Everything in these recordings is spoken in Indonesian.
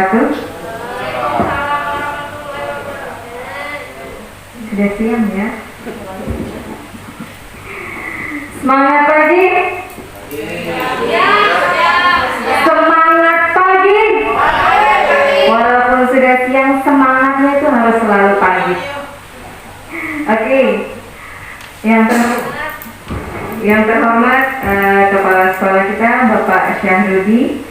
wabarakatuh. Sudah siang ya. Semangat pagi. Semangat pagi. Walaupun sudah siang, semangatnya itu harus selalu pagi. Oke. Yang terhormat Kepala Sekolah kita Bapak Syahrudi,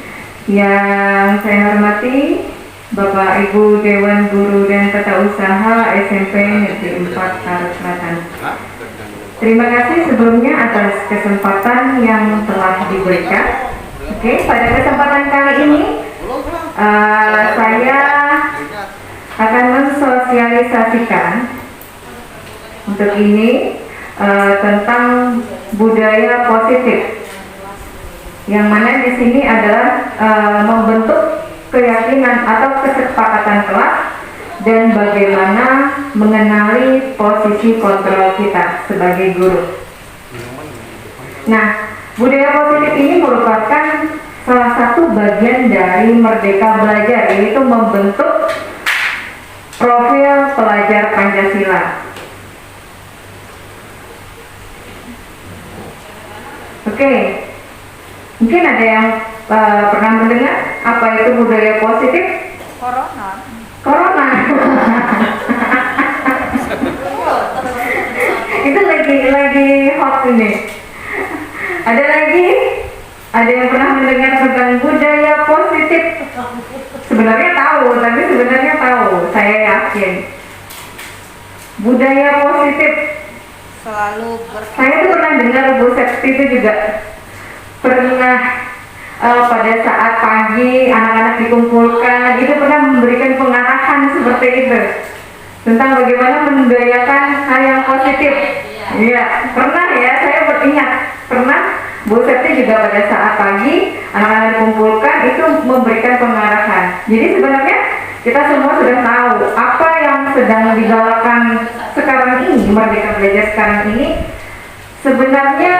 yang saya hormati Bapak Ibu Dewan Guru dan Tata Usaha SMP Negeri 4 Tarut Selatan. Terima kasih sebelumnya atas kesempatan yang telah diberikan. Oke, pada kesempatan kali ini saya akan mensosialisasikan untuk ini tentang budaya positif, yang mana di sini adalah membentuk keyakinan atau kesepakatan kelas dan bagaimana mengenali posisi kontrol kita sebagai guru. Nah, budaya positif ini merupakan salah satu bagian dari Merdeka Belajar, yaitu membentuk profil pelajar Pancasila. Oke, mungkin ada yang pernah mendengar apa itu budaya positif? Corona. Itu lagi hot ini. Ada yang pernah mendengar tentang budaya positif? Sebenarnya tahu, saya yakin. Budaya positif. Saya tuh pernah dengar Bu Septi itu juga pernah pada saat pagi anak-anak dikumpulkan, itu pernah memberikan pengarahan seperti itu tentang bagaimana membudayakan hal yang positif. Iya, pernah ya, saya beringat pernah Bu Septi juga pada saat pagi anak-anak dikumpulkan itu memberikan pengarahan. Jadi sebenarnya kita semua sudah tahu apa yang sedang digalakkan sekarang ini, Merdeka Belajar sekarang ini. Sebenarnya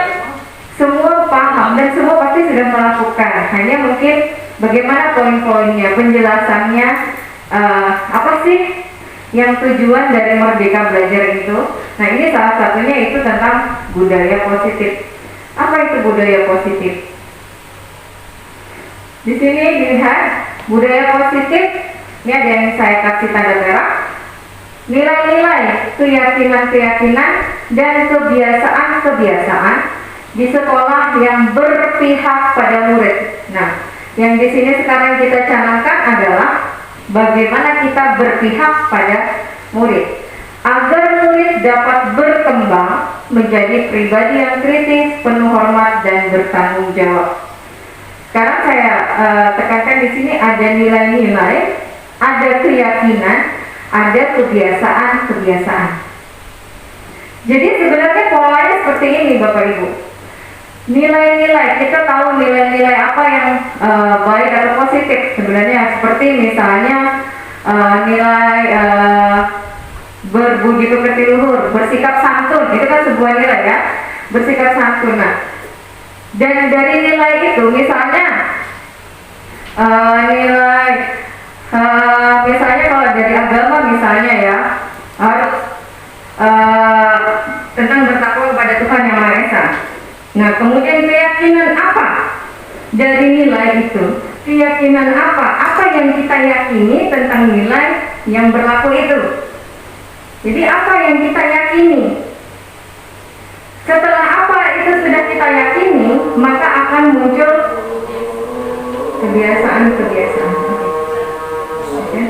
semua paham dan semua pasti sudah melakukan. Hanya mungkin bagaimana poin-poinnya, penjelasannya, apa sih yang tujuan dari Merdeka Belajar itu. Nah, ini salah satunya itu tentang budaya positif. Apa itu budaya positif? Di sini dilihat budaya positif. Ini ada yang saya kasih tanda merah. Nilai-nilai, keyakinan-keyakinan, dan kebiasaan-kebiasaan di sekolah yang berpihak pada murid. Nah, yang di sini sekarang kita canangkan adalah bagaimana kita berpihak pada murid, agar murid dapat berkembang menjadi pribadi yang kritis, penuh hormat, dan bertanggung jawab. Sekarang saya tekankan di sini ada nilai-nilai, ada keyakinan, ada kebiasaan-kebiasaan. Jadi sebenarnya polanya seperti ini Bapak Ibu. Nilai-nilai, kita tahu nilai-nilai apa yang baik atau positif. Sebenarnya seperti misalnya nilai berbudi pekerti luhur, bersikap santun, itu kan sebuah nilai ya, bersikap santun. Nah, dan dari nilai itu misalnya nilai misalnya kalau dari agama misalnya ya, harus tentang bertakwa kepada Tuhan Yang Maha Esa. Nah, kemudian keyakinan apa dari nilai itu? Keyakinan apa? Apa yang kita yakini tentang nilai yang berlaku itu? Jadi apa yang kita yakini? Setelah apa itu sudah kita yakini, maka akan muncul kebiasaan-kebiasaan. Oke.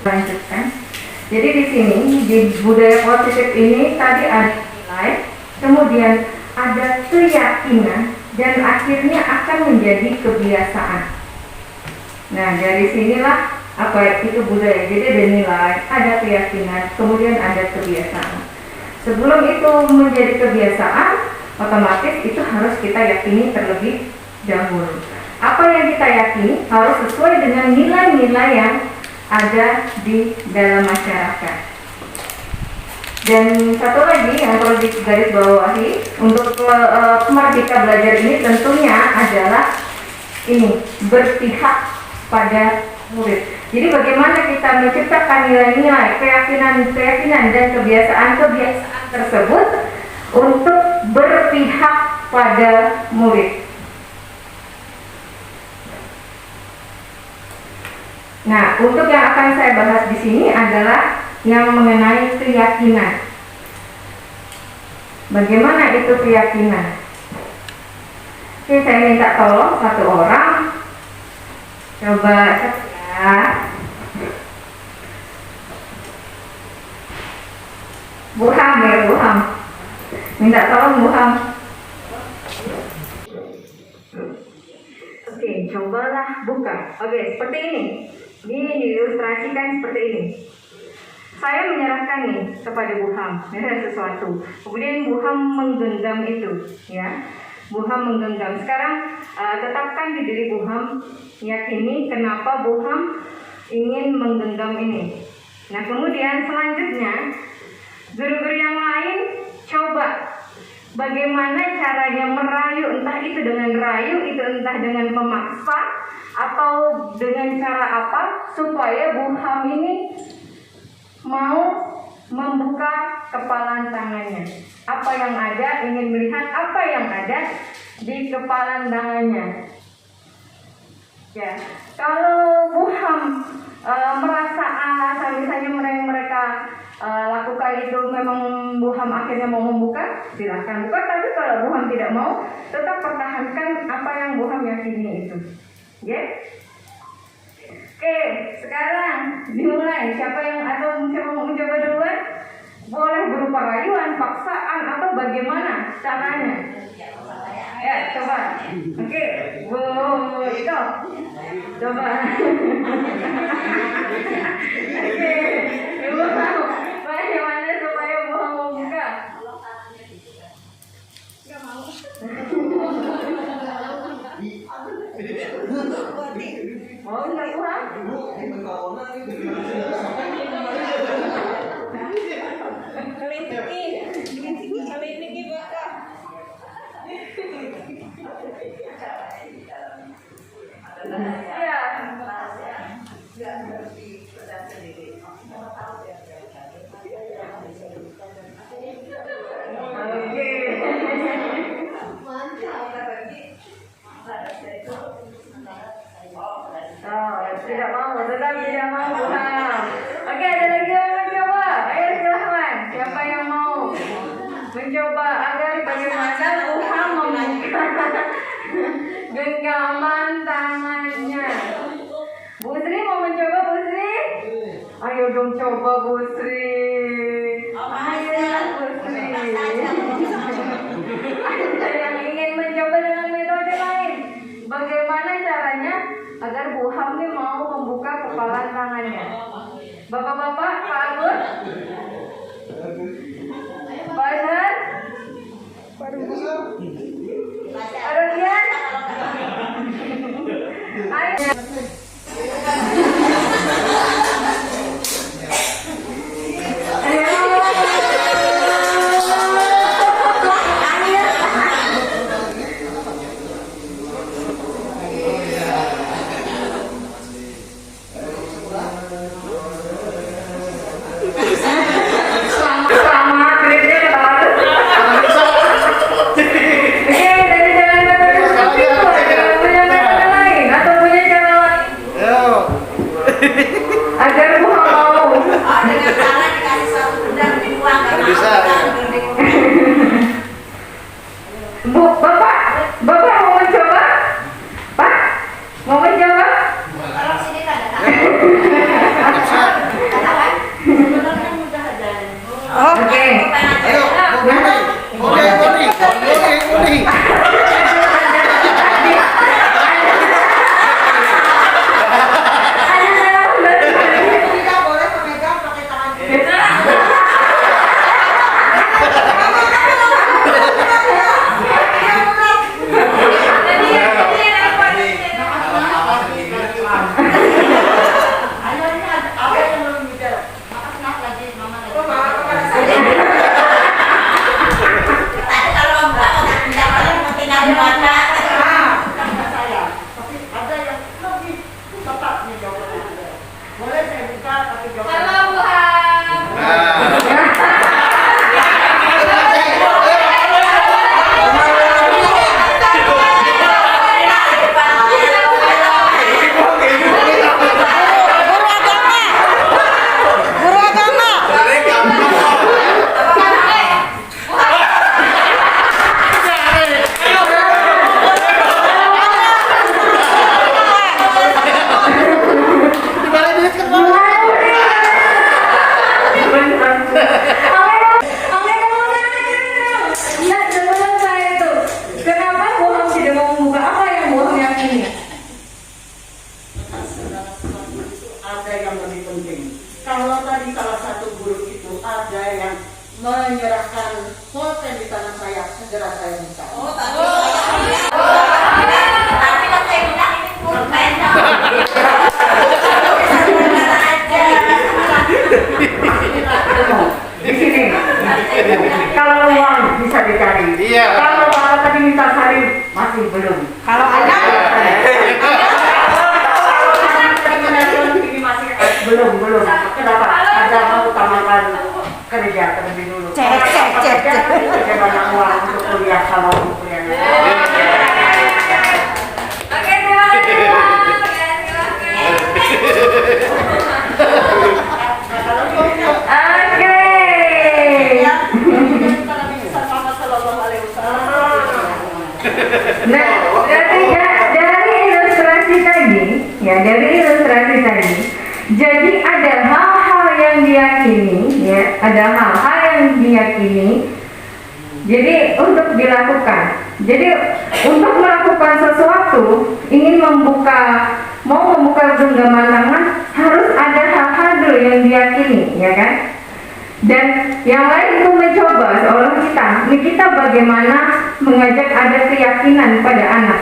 Lanjutkan. Jadi di sini di budaya positif ini tadi ada nilai, kemudian ada keyakinan, dan akhirnya akan menjadi kebiasaan. Nah, dari sinilah apa itu budaya. Jadi ada nilai, ada keyakinan, kemudian ada kebiasaan. Sebelum itu menjadi kebiasaan, otomatis itu harus kita yakini terlebih dahulu. Apa yang kita yakini harus sesuai dengan nilai-nilai yang ada di dalam masyarakat. Dan satu lagi yang perlu digarisbawahi untuk Merdeka Belajar ini tentunya adalah ini, berpihak pada murid. Jadi bagaimana kita menciptakan nilai-nilai, keyakinan dan kebiasaan tersebut untuk berpihak pada murid. Nah, untuk yang akan saya bahas di sini adalah yang mengenai keyakinan. Bagaimana itu keyakinan? Oke, saya minta tolong satu orang. Coba ya. Bu Ham ya, Bu Ham. Minta tolong Bu Ham. Oke, cobalah buka. Oke, seperti ini. Ini diilustrasikan seperti ini. Saya menyerahkan nih kepada Bu Ham, ini ada sesuatu. Kemudian Bu Ham menggenggam itu, ya. Bu Ham menggenggam. Sekarang tetapkan di diri Bu Ham, yakini kenapa Bu Ham ingin menggenggam ini. Nah, kemudian selanjutnya guru-guru yang lain coba bagaimana caranya merayu, entah itu dengan rayu, itu entah dengan memaksa atau dengan cara apa supaya Bu Ham ini mau membuka kepalan tangannya. Apa yang ada, ingin melihat apa yang ada di kepalan tangannya. Ya, kalau Bu Ham merasa alasan misalnya mereka lakukan itu memang Bu Ham akhirnya mau membuka, silahkan buka. Tapi kalau Bu Ham tidak mau, tetap pertahankan apa yang Bu Ham yakini itu. Ya. Oke, sekarang dimulai. Siapa yang mau mencoba duluan? Boleh berupa rayuan, paksaan, atau bagaimana caranya? Ya, coba. Oke, Bu itu. Coba. Oke, Ibu mau bagaimana supaya Bu Ham mau buka? Gak mau. Mau nggak Bu Ham? Kelitiki bakal. Ya. Oke. Tidak mau, tetap tidak mau Bu Ham. Oke, ada lagi yang mencoba. Ayo silahkan. Siapa yang mau mencoba agar bagaimana Bu Ham membuka genggaman tangannya? Bu Sri mau mencoba, Bu Sri? Ayo dong coba Bu Sri. Ayo Bu Sri. Ada yang ingin mencoba dengan metode lain? Bagaimana caranya agar Bu Ham ini mau membuka kepalan tangannya? Bapak-bapak, Pak Agus, Pak Azhar, Pak Rodian, ayo. Agar Bu Ham mau. Dengan cara dikasih satu pedang di uang nggak bisa. Bu, Bapak mau mencoba? Pak, mau mencoba? Kalau sini tanda tangan. Sebenarnya mudah aja. Oke. Ayo, Boni. lah saya minta. Tapi kan saya bilang ini pulpen. Di sini. Kalau uang bisa dicari. Iya. Kalau Bapak tadi minta sari masih belum. Kalau ada Ini masih belum. Kenapa? Ada mau utamakan kerja terlebih dulu. Cek. Kerja banyak uang untuk kuliah kalau mau kuliah. Oke, terima kasih Nah, dari ilustrasi tadi, jadi ada hal-hal yang diyakini, ya, jadi untuk dilakukan. Jadi untuk melakukan sesuatu, mau membuka genggaman tangan, harus ada hal-hal dulu yang diyakini, ya kan? Dan yang lain itu mencoba seolah kita bagaimana mengajak ada keyakinan pada anak.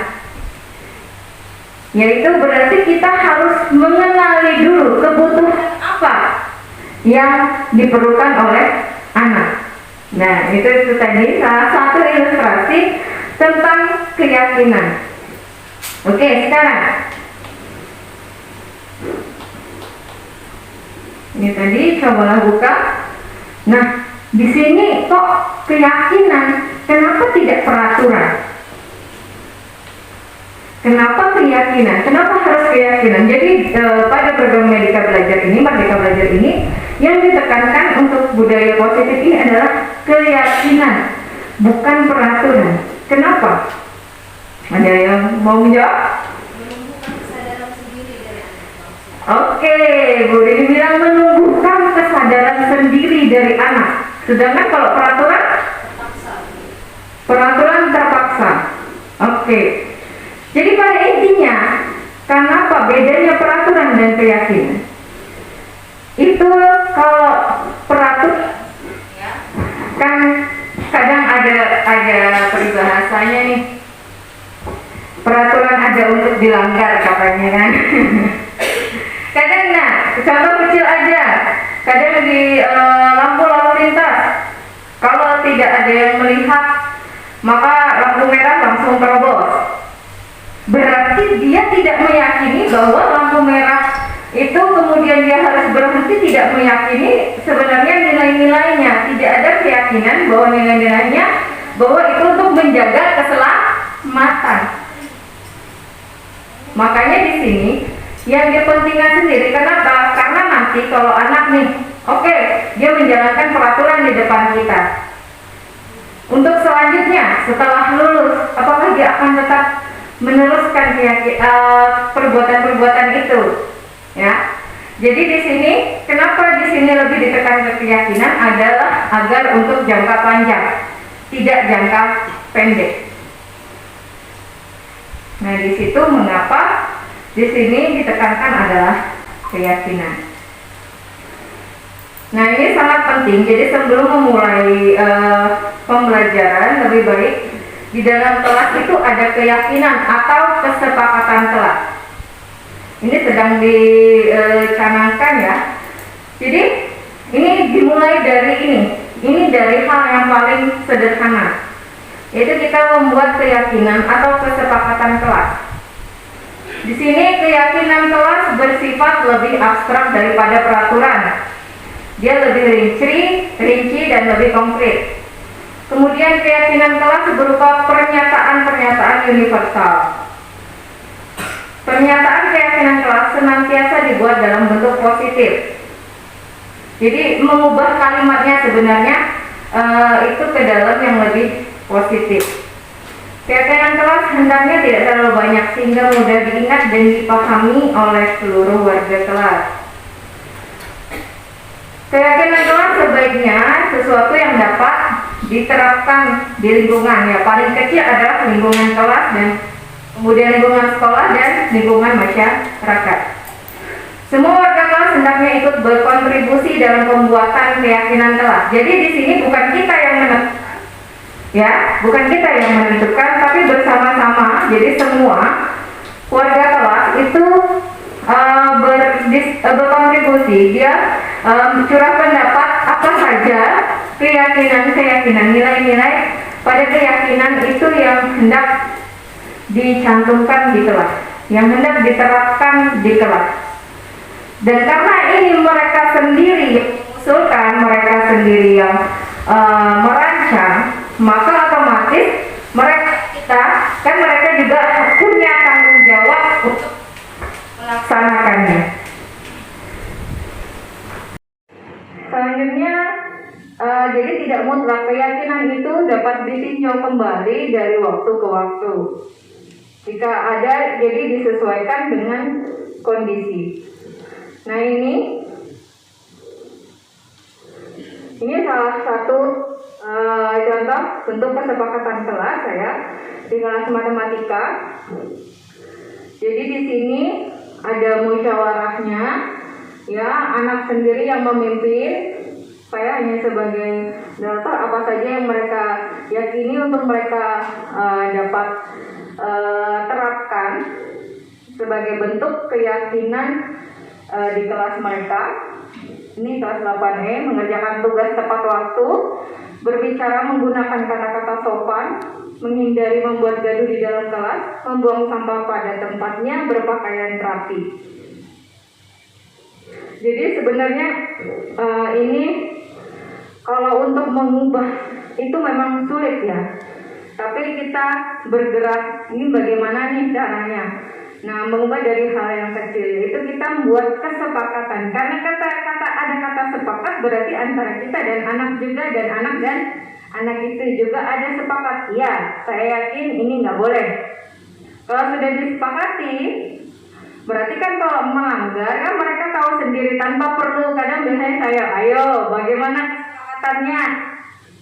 Yaitu berarti kita harus mengenali dulu kebutuhan apa yang diperlukan oleh anak. Nah, itu tadi salah satu ilustrasi tentang keyakinan. Oke, sekarang ini tadi cobalah buka. Nah, di sini kok keyakinan, kenapa tidak peraturan? Kenapa keyakinan? Kenapa harus keyakinan? Jadi pada program Merdeka Belajar ini yang ditekankan untuk budaya positif ini adalah keyakinan, bukan peraturan. Kenapa? Ada yang mau menjawab? Oke, boleh dibilang menumbuhkan kesadaran sendiri dari anak. Sedangkan kalau peraturan terpaksa. Oke. Jadi pada intinya, kenapa bedanya peraturan dan keyakinan? Itu kalau peraturan kan kadang ada peribahasanya nih. Peraturan ada untuk dilanggar katanya kan. Kadang contoh kecil aja. Kadang di lampu lalu lintas, kalau tidak ada yang melihat, maka lampu merah langsung terobos. Berarti dia tidak meyakini bahwa lampu merah itu kemudian dia harus berhenti, tidak meyakini sebenarnya nilai-nilainya. Tidak ada keyakinan bahwa nilai-nilainya bahwa itu untuk menjaga keselamatan. Makanya di sini yang dipentingkan sendiri. Kenapa? Karena nanti kalau anak nih, oke, dia menjalankan peraturan di depan kita. Untuk selanjutnya, setelah lulus, apakah dia akan tetap meneruskan perbuatan-perbuatan itu? Ya. Jadi di sini, kenapa di sini lebih ditekan ke keyakinan adalah agar untuk jangka panjang, tidak jangka pendek. Nah, di situ mengapa di sini ditekankan adalah keyakinan. Nah, ini sangat penting. Jadi sebelum memulai pembelajaran, lebih baik di dalam kelas itu ada keyakinan atau kesepakatan kelas. Ini sedang dicanangkan ya. Jadi ini dimulai dari ini. Ini dari hal yang paling sederhana, yaitu kita membuat keyakinan atau kesepakatan kelas. Di sini keyakinan kelas bersifat lebih abstrak daripada peraturan. Dia lebih rinci dan lebih konkret. Kemudian keyakinan kelas berupa pernyataan-pernyataan universal. Pernyataan keyakinan kelas senantiasa dibuat dalam bentuk positif. Jadi mengubah kalimatnya sebenarnya itu ke dalam yang lebih positif. Keyakinan kelas hendaknya tidak terlalu banyak sehingga mudah diingat dan dipahami oleh seluruh warga kelas. Keyakinan kelas sebaiknya sesuatu yang dapat diterapkan di lingkungan. Ya, paling kecil adalah lingkungan kelas, dan kemudian lingkungan sekolah dan lingkungan masyarakat. Semua warga kelas hendaknya ikut berkontribusi dalam pembuatan keyakinan kelas. Jadi di sini bukan kita yang menentukan, Ya, bukan kita yang menentukan, tapi bersama-sama. Jadi semua warga kelas itu berkontribusi. Dia curah pendapat apa saja, keyakinan, nilai-nilai pada keyakinan itu yang hendak dicantumkan di kelas, yang hendak diterapkan di kelas. Dan karena ini mereka sendiri yang mengusulkan, mereka sendiri yang merancang, maka otomatis mereka juga punya tanggung jawab untuk melaksanakannya. Selanjutnya, jadi tidak mutlak keyakinan itu dapat ditinjau kembali dari waktu ke waktu. Jika ada, jadi disesuaikan dengan kondisi. Nah ini salah satu contoh bentuk kesepakatan kelas saya di kelas matematika. Jadi di sini ada musyawarahnya, ya, anak sendiri yang memimpin. Saya hanya sebagai daftar apa saja yang mereka yakini untuk mereka dapat terapkan sebagai bentuk keyakinan di kelas mereka. Ini kelas 8E, mengerjakan tugas tepat waktu, berbicara menggunakan kata-kata sopan, menghindari membuat gaduh di dalam kelas, membuang sampah pada tempatnya, berpakaian rapi. Jadi sebenarnya ini kalau untuk mengubah itu memang sulit ya. Tapi kita bergerak, ini bagaimana nih caranya? Nah, mengubah dari hal yang kecil itu kita membuat kesepakatan. Karena ada kata sepakat berarti antara kita dan anak juga, dan anak itu juga ada sepakat. Ya, saya yakin ini nggak boleh. Kalau sudah disepakati, berarti kan kalau melanggar kan mereka tahu sendiri tanpa perlu. Kadang biasanya saya, ayo, bagaimana kesepakatannya?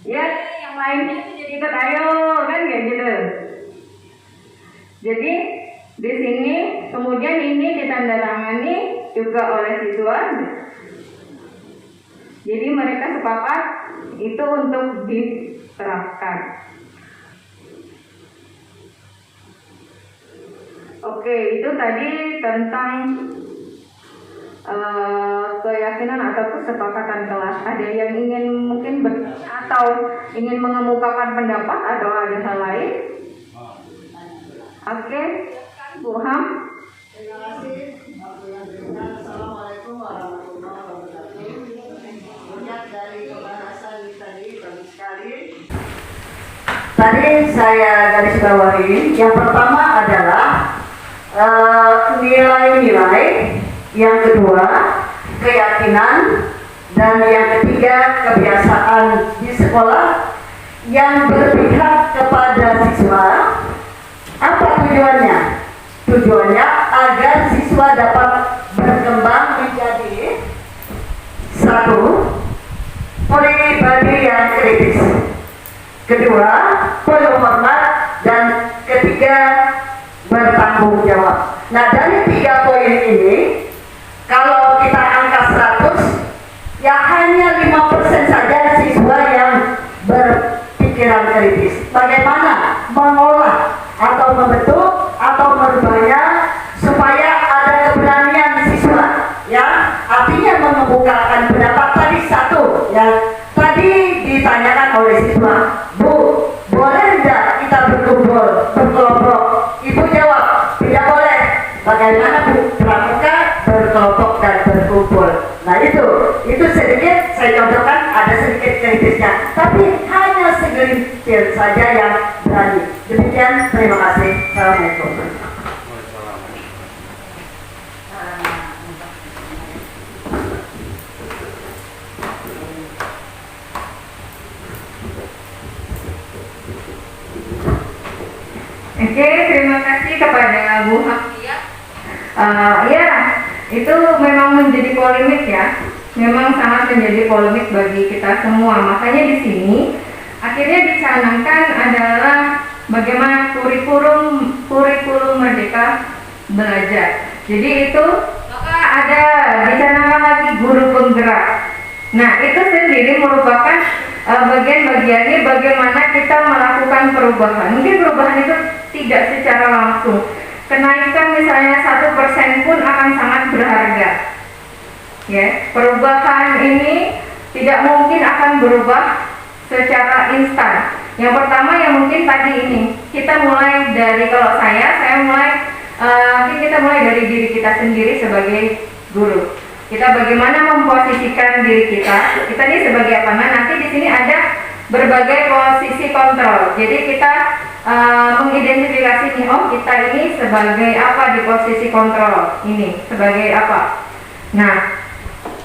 Ya, yang lainnya jadi ikut ayo, kan kayak gitu. Jadi di sini kemudian ini ditandatangani juga oleh siswa. Jadi mereka sepakat itu untuk diterapkan. Oke, itu tadi tentang keyakinan atau kesepakatan kelas. Ada yang ingin mungkin atau ingin mengemukakan pendapat atau ada hal lain? Oke, Bu Ham. Terima kasih. Assalamualaikum warahmatullahi wabarakatuh. Banyak dari pembahasan tadi bagus sekali. Tadi saya garis bawahi. Yang pertama adalah nilai-nilai, yang kedua keyakinan, dan yang ketiga kebiasaan di sekolah yang berpihak kepada siswa. Apa tujuannya? Tujuannya agar siswa dapat berkembang menjadi satu, pribadi yang kritis, kedua, penuh hormat, dan ketiga, bertanggung jawab. Nah, dari 3 poin ini, kalau kita angka 100, ya hanya 5% saja siswa yang berpikiran kritis. Bagaimana mengolah atau membentuk atau merubahnya supaya ada keberanian siswa, ya, artinya mengemukakan pendapat. Tadi satu, ya, tadi ditanyakan oleh siswa, Bu, boleh tidak kita berkumpul berkelompok? Ibu jawab tidak boleh. Bagaimana Bu? Pramuka berkelompok dan berkumpul. Nah itu sedikit saya contohkan, ada sedikit kritisnya, tapi hanya segelintir saja yang berani. Demikian, terima kasih. Assalamualaikum. Oke, terima kasih kepada Bu Hafia. Ya, itu memang menjadi polemik ya. Memang sangat menjadi polemik bagi kita semua. Makanya di sini akhirnya dicanangkan adalah bagaimana kurikulum Merdeka Belajar. Jadi itu maka ada dicanangkan lagi guru penggerak. Nah, itu sendiri merupakan bagian-bagiannya bagaimana kita melakukan perubahan. Mungkin perubahan itu tidak secara langsung. Kenaikan misalnya 1% pun akan sangat berharga. Ya, perubahan ini tidak mungkin akan berubah secara instan. Yang pertama yang mungkin tadi ini kita mulai dari, kalau saya mulai kita mulai dari diri kita sendiri sebagai guru. Kita bagaimana memposisikan diri kita ini sebagai apa? Nah, nanti di sini ada berbagai posisi kontrol. Jadi kita mengidentifikasi nih, oh kita ini sebagai apa di posisi kontrol ini, sebagai apa. Nah,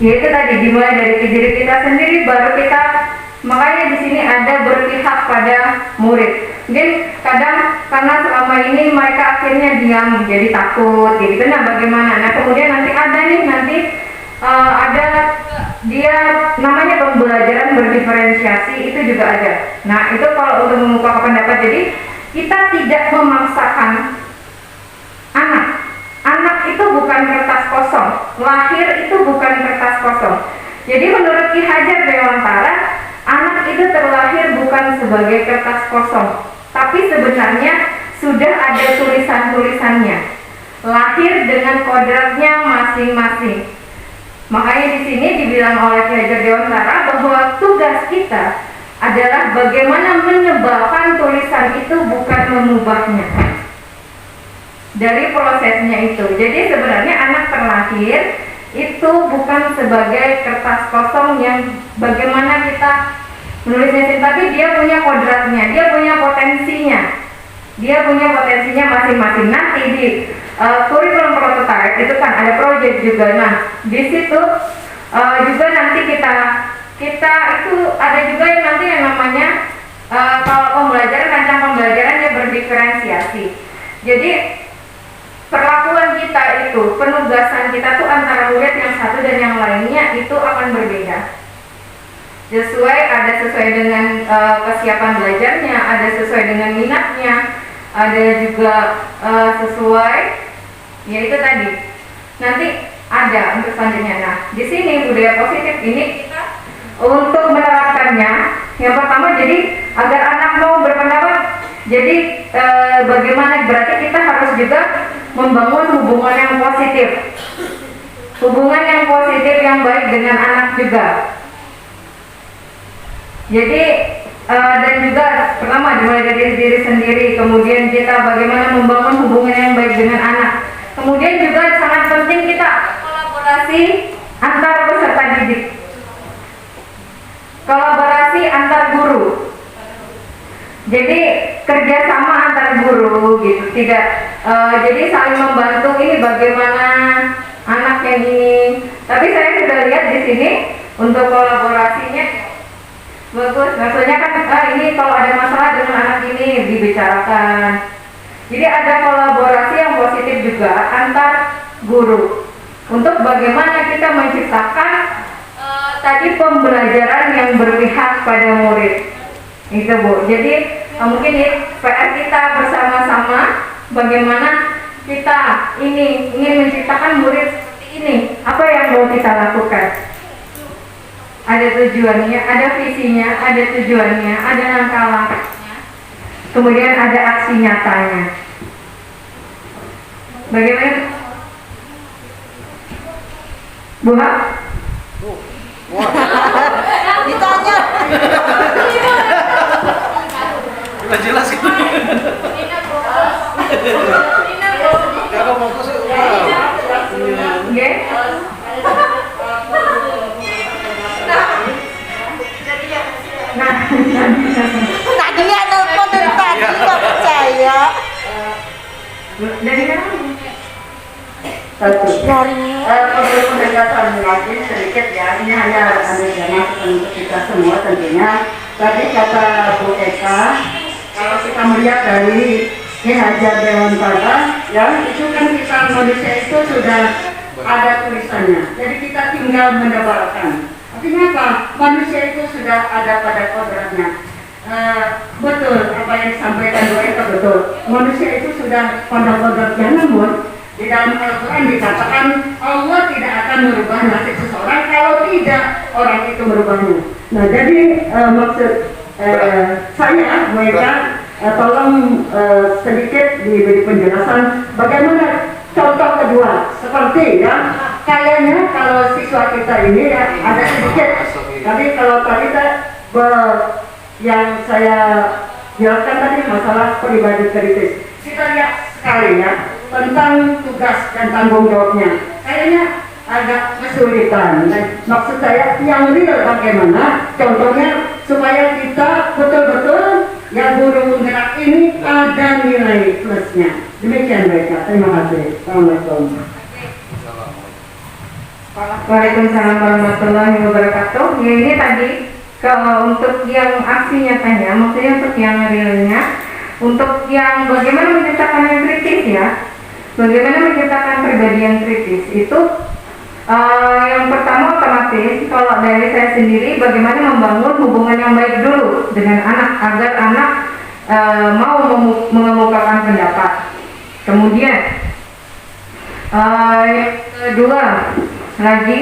yaitu tadi dimulai dari diri kita sendiri, baru kita, makanya di sini ada berpihak pada murid. Mungkin kadang karena selama ini mereka akhirnya diam, jadi takut, gitu. Nah, bagaimana? Nah, kemudian nanti ada ada dia namanya pembelajaran berdiferensiasi, itu juga ada. Nah, itu kalau untuk mengungkapkan pendapat, jadi kita tidak memaksakan anak. Anak itu bukan kertas kosong, lahir itu bukan kertas kosong. Jadi menurut Ki Hajar Dewantara, anak itu terlahir bukan sebagai kertas kosong, tapi sebenarnya sudah ada tulisan-tulisannya, lahir dengan kodratnya masing-masing. Makanya di sini dibilang oleh Ki Hajar Dewantara bahwa tugas kita adalah bagaimana menyebalkan tulisan itu, bukan mengubahnya. Dari prosesnya itu. Jadi sebenarnya anak terlahir itu bukan sebagai kertas kosong yang bagaimana kita menulisnya, tapi dia punya kodratnya, dia punya potensinya. Dia punya potensinya masing-masing. Nanti di kurikulum prototype itu kan ada proyek juga. Nah, di situ juga nanti kita itu ada juga yang nanti yang namanya kalau pembelajaran, rancang pembelajarannya berdiferensiasi. Jadi perlakuan kita itu, penugasan kita tuh antara murid yang satu dan yang lainnya itu akan berbeda. Ada sesuai dengan kesiapan belajarnya, ada sesuai dengan minatnya, ada juga sesuai, yaitu tadi. Nanti ada untuk selanjutnya. Nah, di sini budaya positif ini kita untuk menerapkannya, yang pertama jadi agar anak mau berpendapat. Jadi bagaimana, berarti kita harus juga membangun hubungan yang positif, yang baik dengan anak juga. Jadi dan juga pertama dimulai dari diri sendiri, kemudian kita bagaimana membangun hubungan yang baik dengan anak. Kemudian juga sangat penting kita kolaborasi antar peserta didik, kolaborasi antar guru. Jadi kerjasama antar guru gitu, tidak jadi saling membantu. Ini bagaimana anak yang ini. Tapi saya sudah lihat di sini untuk kolaborasinya bagus. Maksudnya kan ini kalau ada masalah dengan anak ini dibicarakan. Jadi ada kolaborasi yang positif juga antar guru untuk bagaimana kita menciptakan tadi pembelajaran yang berpihak pada murid. Itu Bu. Jadi mungkin ini PR kita bersama-sama, bagaimana kita ini ingin menciptakan murid seperti ini. Apa yang mau kita lakukan? Ada tujuannya, ada visinya, ada tujuannya, ada langkah-langkahnya, kemudian ada aksi nyatanya. Bagaimana? Bu Ha? Ditanya. Udah jelas itu. Kalau mau ke Nggih. Nah, Tadi ada telepon dari tadi nggak percaya. dari mana? Satu. Nyarinya. Perlu pendekatan lagi sedikit ya. Ini hanya untuk kita semua tentunya. Tadi kata Bu Eka, kalau kita melihat dari Ki Hajar Dewantara, ya itu kan kita manusia itu sudah ada tulisannya. Jadi kita tinggal menebalkan. Artinya apa? Manusia itu sudah ada pada kodratnya. Betul apa yang disampaikan Bu Eka, betul. Manusia itu sudah pada kodratnya, namun di dalam Al-Quran dikatakan Allah tidak akan merubah nasib seseorang kalau tidak orang itu merubahnya. Nah, jadi maksud saya mereka tolong sedikit diberi penjelasan bagaimana contoh kedua, seperti ya kayaknya kalau siswa kita ini ya ada sedikit, tapi kalau tadi yang saya jelaskan tadi masalah pribadi kritis, kita lihat sekali ya tentang tugas dan tanggung jawabnya, kayaknya agak kesulitan. Maksud saya yang real bagaimana contohnya supaya kita betul-betul yang guru penggerak ini ada nilai plusnya. Demikian mereka. Terima kasih. Assalamualaikum. Waalaikumsalam warahmatullahi wabarakatuh. Ya, ini tadi kalau untuk yang aksi nyatanya, maksudnya untuk yang realnya, untuk yang bagaimana menciptakan yang kritis ya, bagaimana menciptakan pribadi yang kritis itu yang pertama otomatis kalau dari saya sendiri bagaimana membangun hubungan yang baik dulu dengan anak agar anak mau mengemukakan pendapat. Kemudian yang kedua lagi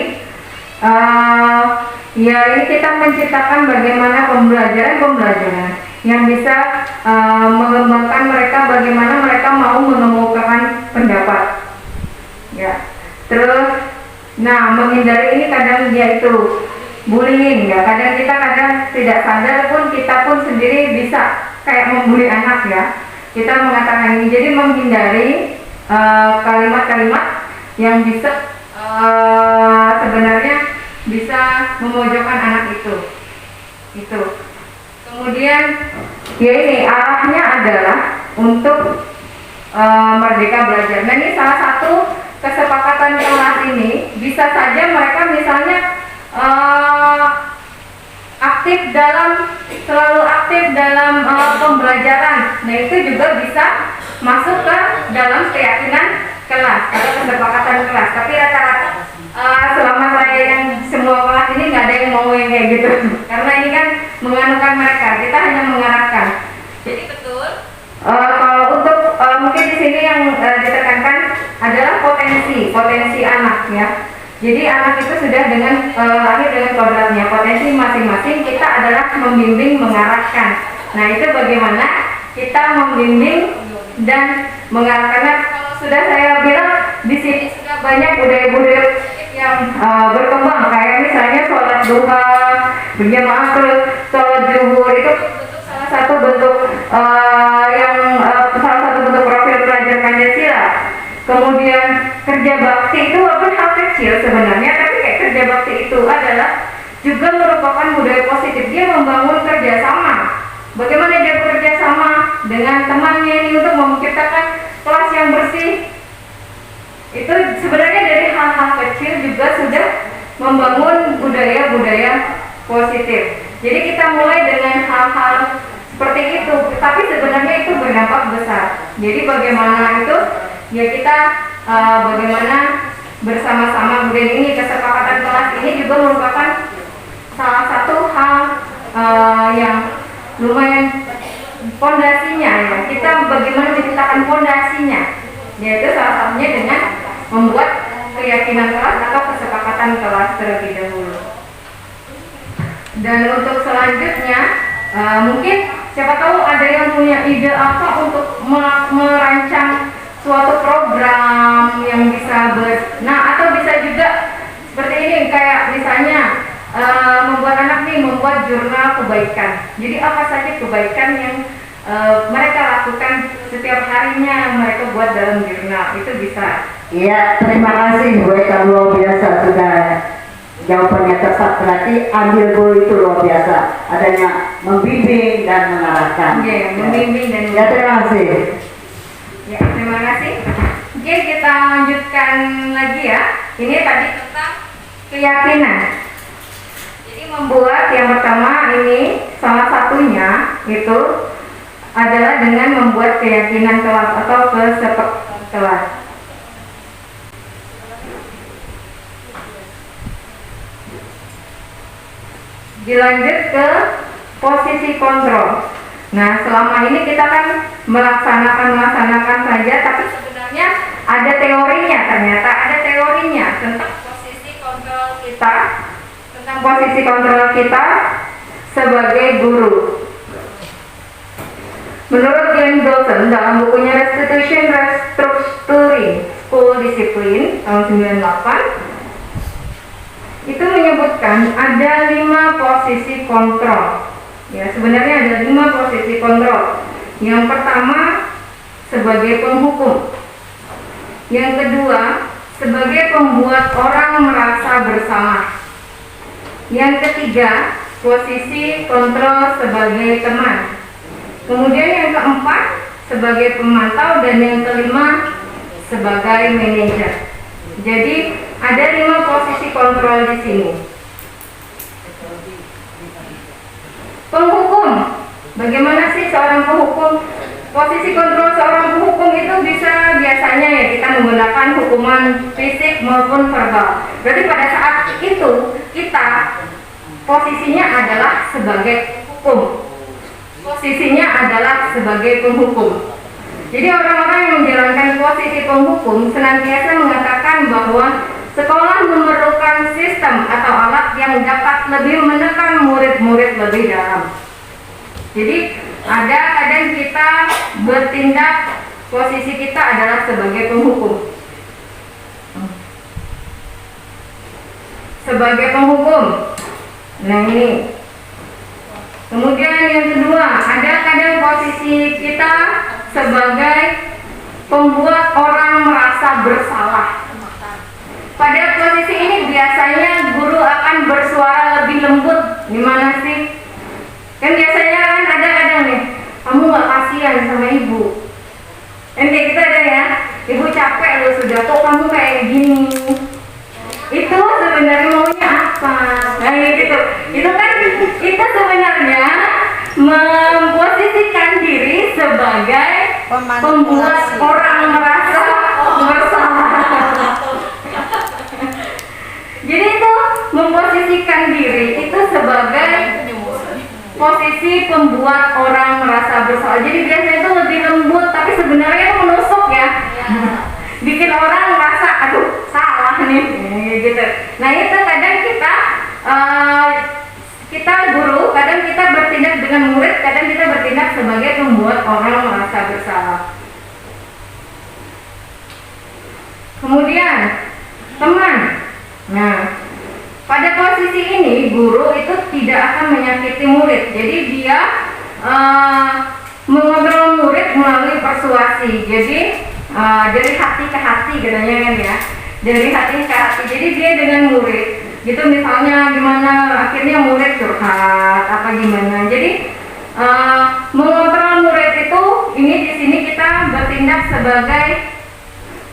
ya ini kita menciptakan bagaimana pembelajaran yang bisa mengembangkan mereka bagaimana mereka mau mengemukakan pendapat ya. Terus menghindari ini kadang dia itu bullying ya, kadang kita tidak sadar pun kita pun sendiri bisa kayak membuli anak ya, kita mengatakan ini. Jadi menghindari kalimat-kalimat yang bisa sebenarnya bisa memojokkan anak itu. Kemudian ya ini arahnya adalah untuk merdeka belajar. Nah ini salah satu kesepakatan kelas ini, bisa saja mereka misalnya selalu aktif dalam pembelajaran. Nah itu juga bisa masuk ke dalam keyakinan kelas atau kesepakatan kelas. Tapi rata-rata selama saya yang semua kelas ini nggak ada yang mau yang kayak gitu, karena ini kan menganukan mereka, kita hanya mengarahkan. Jadi betul. Kalau untuk mungkin di sini yang ditekankan adalah potensi anak ya. Jadi anak itu sudah lahir dengan kodratnya, potensi masing-masing. Kita adalah membimbing, mengarahkan. Nah itu bagaimana kita membimbing dan mengarahkannya. Kalau sudah saya bilang di sini sudah banyak budaya-budaya yang berkembang, kayak misalnya sholat duha berjamaah, terus sholat zuhur itu salah satu bentuk salah satu bentuk profil pelajar Pancasila. Kemudian kerja bakti itu walaupun hal kecil sebenarnya, tapi kayak kerja bakti itu adalah juga merupakan budaya positif. Dia membangun kerjasama. Bagaimana dia bekerja sama dengan temannya ini untuk menciptakan kelas yang bersih. Itu sebenarnya dari hal-hal kecil juga sudah membangun budaya-budaya positif. Jadi kita mulai dengan hal-hal seperti itu, tapi sebenarnya itu berdampak besar. Jadi bagaimana itu ya kita bagaimana bersama-sama. Kemudian ini kesepakatan kelas ini juga merupakan salah satu hal yang lumayan fondasinya ya. Kita bagaimana menciptakan fondasinya, yaitu salah satunya dengan membuat keyakinan kelas atau kesepakatan kelas terlebih dahulu. Dan untuk selanjutnya mungkin siapa tahu ada yang punya ide apa untuk merancang suatu program yang bisa atau bisa juga seperti ini, kayak misalnya membuat anak nih membuat jurnal kebaikan. Jadi apa saja kebaikan yang mereka lakukan setiap harinya, mereka buat dalam jurnal, itu bisa. Iya, terima kasih Bu Eka, luar biasa sudah jawabannya tepat. Berarti ambil Bu itu luar biasa, adanya membimbing dan mengarahkan. Iya, membimbing dan ya, terima kasih. Ya, terima kasih. Oke, kita lanjutkan lagi ya. Ini tadi tentang keyakinan. Jadi membuat yang pertama ini salah satunya itu adalah dengan membuat keyakinan kelas atau kesepakatan kelas. Dilanjut ke posisi kontrol. Nah, selama ini kita kan melaksanakan saja, tapi sebenarnya ada teorinya, ternyata ada teorinya tentang posisi kontrol kita, tentang posisi kontrol kita sebagai guru. Menurut Jane Dalton dalam bukunya Restitution Restructuring School Discipline tahun 98 itu menyebutkan ada 5 posisi kontrol. Ya, sebenarnya ada 5 posisi kontrol. Yang pertama sebagai penghukum. Yang kedua sebagai pembuat orang merasa bersalah. Yang ketiga posisi kontrol sebagai teman. Kemudian yang keempat sebagai pemantau dan yang kelima sebagai manajer. Jadi ada 5 posisi kontrol di sini. Penghukum, bagaimana sih seorang penghukum? Posisi kontrol seorang penghukum itu bisa biasanya ya kita menggunakan hukuman fisik maupun verbal. Berarti pada saat itu kita posisinya adalah sebagai hukum. Posisinya adalah sebagai penghukum. Jadi orang-orang yang menjalankan posisi penghukum senantiasa mengatakan bahwa sekolah memerlukan sistem atau alat yang dapat lebih menekan murid-murid lebih dalam. Jadi ada kadang kita bertindak, posisi kita adalah sebagai penghukum. Sebagai penghukum. Nah ini. Kemudian yang kedua, ada kadang posisi kita sebagai pembuat orang merasa bersalah. Pada posisi ini biasanya guru akan bersuara lebih lembut. Gimana sih? Kan biasanya kan ada kadang nih, kamu gak kasihan sama ibu. Kan kayak gitu ada ya, ibu capek loh sudah, kok kamu kayak gini. Itu sebenarnya maunya apa? Nah gitu. Itu kan itu sebenarnya memposisikan diri sebagai pembuat orang merasa bersalah. Jadi itu memposisikan diri itu sebagai posisi pembuat orang merasa bersalah. Jadi biasanya itu lebih lembut, tapi sebenarnya itu menusuk ya. Bikin orang merasa aduh salah nih gitu. Nah itu kadang kita guru, kadang kita bertindak dengan murid, kadang kita bertindak sebagai pembuat orang merasa bersalah. Kemudian teman. Nah pada posisi ini guru itu tidak akan menyakiti murid. Jadi dia mengontrol murid melalui persuasi. Jadi dari hati ke hati katanya kan ya, dari hati ke hati. Jadi dia dengan murid gitu, misalnya gimana akhirnya murid curhat apa gimana. Jadi mengontrol murid itu ini di sini kita bertindak sebagai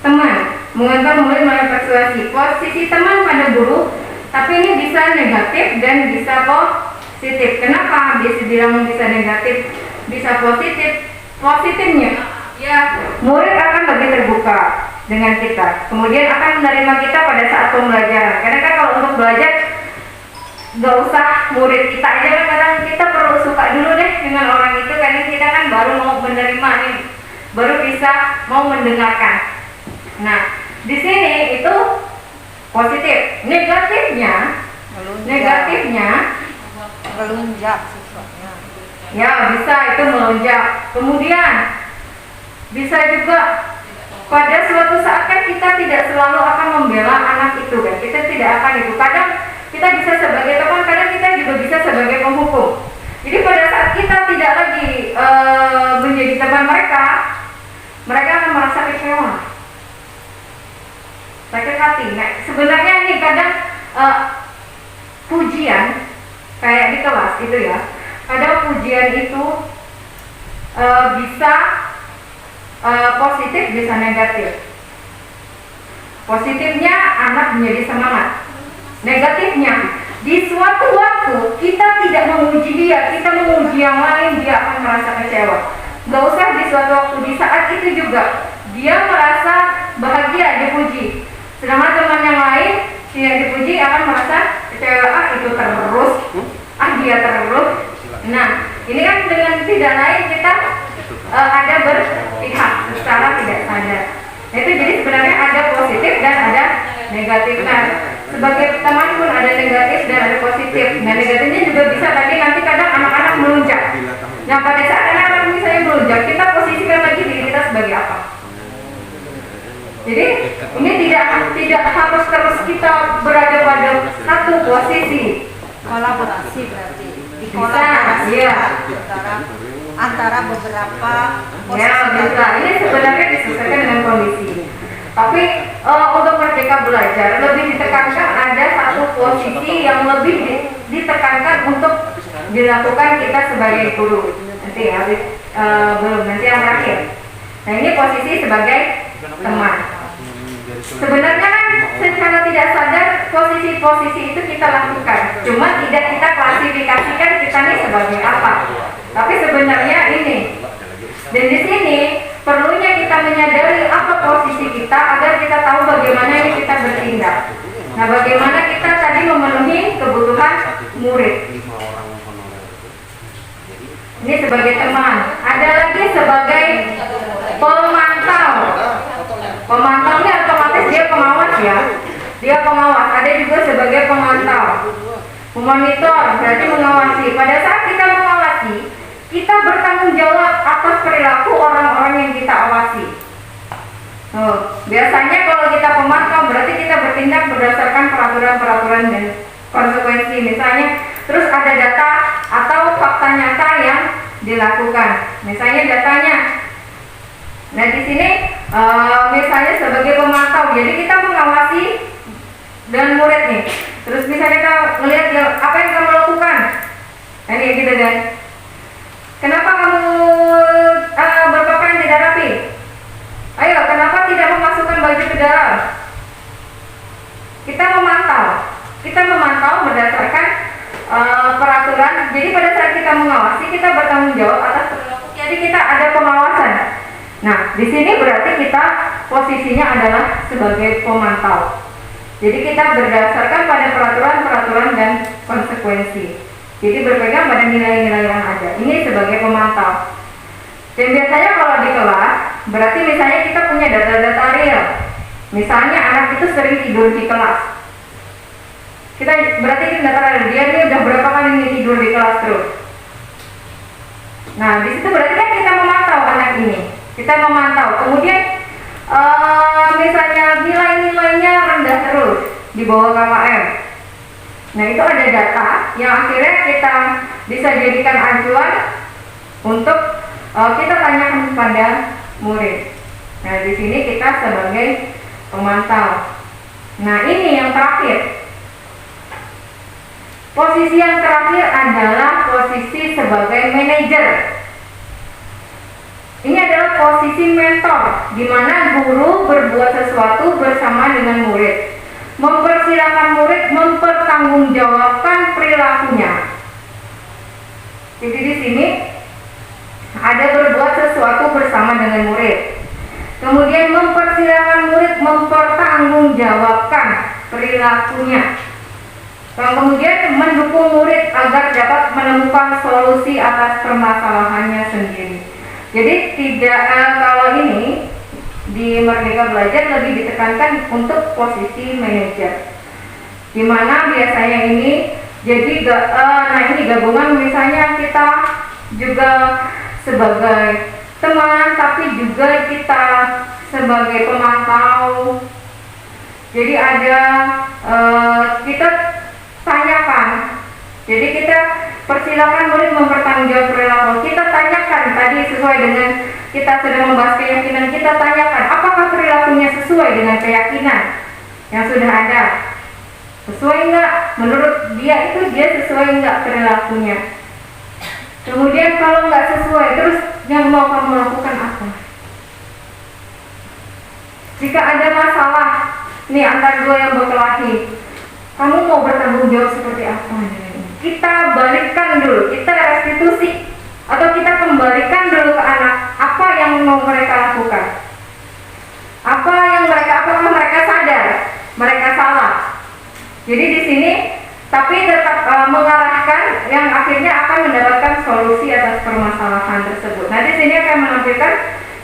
teman, mengontrol murid melalui persuasi. Posisi teman pada guru, tapi ini bisa negatif dan bisa positif. Kenapa bisa bilang bisa negatif, bisa positif? Positifnya ya murid akan lebih terbuka dengan kita, kemudian akan menerima kita pada saat pembelajaran. Karena kan kalau untuk belajar gak usah murid kita aja kan, kadang kita perlu suka dulu deh dengan orang itu, karena kita kan baru mau menerima nih, baru bisa mau mendengarkan. Nah di sini itu positif. Negatifnya melunjak siswanya. ya bisa itu melonjak. Kemudian bisa juga pada suatu saat kan kita tidak selalu akan membela anak itu kan, kita tidak akan itu. Kadang kita bisa sebagai teman, kadang kita juga bisa sebagai penghukum. Jadi pada saat kita tidak lagi menjadi teman mereka, mereka akan merasa kecewa, sakit hati. Nah sebenarnya ini kadang pujian kayak di kelas itu ya, kadang pujian itu bisa positif bisa negatif. Positifnya anak menjadi semangat. Negatifnya di suatu waktu kita tidak memuji dia, kita memuji yang lain, dia akan merasa kecewa. Gak usah di suatu waktu, di saat itu juga dia merasa bahagia dipuji, sedangkan teman yang lain yang dipuji akan merasa kecewa. Itu terus, dia terus. Nah ini kan dengan tidak lain kita ada berpihak secara tidak sadar. Nah, itu jadi sebenarnya ada positif dan ada negatif. Nah sebagai teman pun ada negatif dan ada positif. Nah negatifnya juga bisa tadi nanti kadang anak-anak melunjak. Nah pada saat anak-anak misalnya melunjak, kita posisikan lagi diri kita sebagai apa. Jadi ini tidak harus terus kita berada pada satu posisi. Kolaborasi berarti. Bisa, iya. Antara beberapa Ya bisa. Ini sebenarnya disesuaikan dengan kondisi. Tapi untuk Merdeka Belajar lebih ditekankan ada satu posisi yang lebih ditekankan untuk dilakukan kita sebagai guru. Nanti habis belum nanti yang terakhir. Nah ini posisi sebagai teman. Sebenarnya kan secara tidak sadar posisi-posisi itu kita lakukan, cuma tidak kita klasifikasikan kita ini sebagai apa. Tapi sebenarnya ini, dan di sini perlunya kita menyadari apa posisi kita agar kita tahu bagaimana ini kita bertindak. Nah, bagaimana kita tadi memenuhi kebutuhan murid. Ini sebagai teman. Ada lagi sebagai pemantau. Pemantau ini otomatis dia pengawas ya. Dia pengawas. Ada juga sebagai pemantau. Memonitor berarti mengawasi. Pada saat kita mengawasi, kita bertanggung jawab atas perilaku orang-orang yang kita awasi. Biasanya kalau kita pemantau berarti kita bertindak berdasarkan peraturan-peraturan dan konsekuensi. Misalnya, terus ada data atau fakta nyata yang dilakukan. Misalnya datanya. Nah di sini misalnya sebagai pemantau, jadi kita mengawasi dan murid nih. Terus bisa kita melihat apa yang kamu lakukan. Nah ini gitu kan. Kenapa kamu berpakaian tidak rapi? Ayo, kenapa tidak memasukkan baju ke dalam? Kita memantau berdasarkan peraturan. Jadi pada saat kita mengawasi, kita bertanggung jawab atas perilaku. Jadi kita ada pengawasan. Nah, di sini berarti kita posisinya adalah sebagai pemantau. Jadi kita berdasarkan pada peraturan-peraturan dan konsekuensi. Jadi berpegang pada nilai-nilai yang ada. Ini sebagai pemantau. Dan biasanya kalau di kelas, berarti misalnya kita punya data-data real. Misalnya anak itu sering tidur di kelas. Berarti kita data real. Dia ini udah berapa kali nih tidur di kelas terus. Nah, di situ berarti kan kita memantau anak ini. Kita memantau. Kemudian misalnya nilai-nilainya rendah terus di bawah KKM. Nah itu ada data yang akhirnya kita bisa jadikan acuan untuk kita tanyakan kepada murid. Nah di sini kita sebagai pemantau. Nah ini yang terakhir. Posisi yang terakhir adalah posisi sebagai manajer. Ini adalah posisi mentor, di mana guru berbuat sesuatu bersama dengan murid, mempersilahkan murid mempertanggungjawabkan perilakunya. Jadi di sini ada berbuat sesuatu bersama dengan murid, kemudian mempersilahkan murid mempertanggungjawabkan perilakunya, dan kemudian mendukung murid agar dapat menemukan solusi atas permasalahannya sendiri. Jadi kalau ini di Merdeka Belajar lebih ditekankan untuk posisi manajer, di mana biasanya ini jadi ini gabungan, misalnya kita juga sebagai teman tapi juga kita sebagai pemantau. Jadi ada kita tanyakan, jadi kita persilakan murid mempertanggungjawab perilaku. Kita tanyakan tadi sesuai dengan kita sudah membahas keyakinan, kita tanyakan apakah perilakunya sesuai dengan keyakinan yang sudah ada. Sesuai enggak? Menurut dia sesuai enggak perilakunya? Kemudian kalau enggak sesuai, terus yang mau kamu lakukan apa? Jika ada masalah nih antara dua yang berkelahi, kamu mau bertanggung jawab seperti apa? Kita balikkan dulu, kita restitusi atau kita kembalikan dulu ke anak apa yang mau mereka lakukan, apakah mereka sadar mereka salah. Jadi di sini tapi tetap mengarahkan yang akhirnya akan mendapatkan solusi atas permasalahan tersebut. Nah di sini akan menampilkan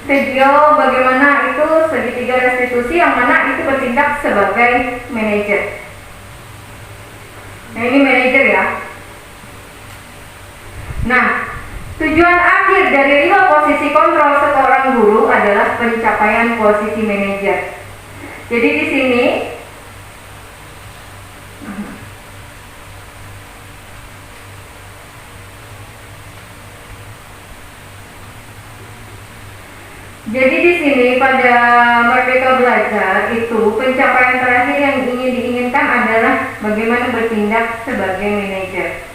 video bagaimana itu segitiga restitusi yang mana itu bertindak sebagai manajer. Nah, ini manajer ya. Nah, tujuan akhir dari 5 posisi kontrol seorang guru adalah pencapaian posisi manajer. Jadi di sini pada Merdeka Belajar itu pencapaian terakhir yang ingin diinginkan adalah bagaimana bertindak sebagai manajer.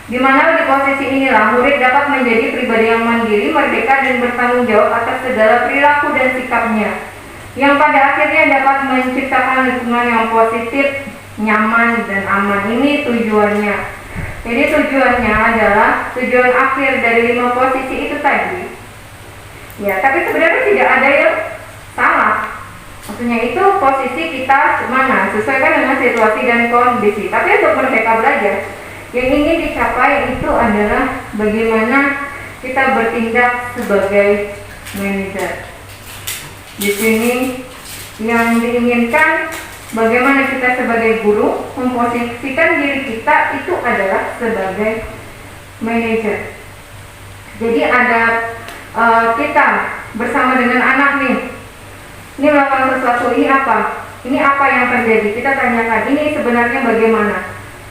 Di mana di posisi inilah murid dapat menjadi pribadi yang mandiri, merdeka dan bertanggung jawab atas segala perilaku dan sikapnya, yang pada akhirnya dapat menciptakan lingkungan yang positif, nyaman dan aman. Ini tujuannya. Jadi tujuannya adalah tujuan akhir dari 5 posisi itu tadi. Ya, tapi sebenarnya tidak ada yang salah. Maksudnya itu posisi kita mana sesuaikan dengan situasi dan kondisi. Tapi untuk Merdeka Belajar yang ingin dicapai itu adalah bagaimana kita bertindak sebagai manajer. Di sini yang diinginkan bagaimana kita sebagai guru memposisikan diri kita itu adalah sebagai manajer. Jadi ada kita bersama dengan anak nih. Ini melakukan sesuatu, ini apa? Ini apa yang terjadi? Kita tanyakan, ini sebenarnya bagaimana?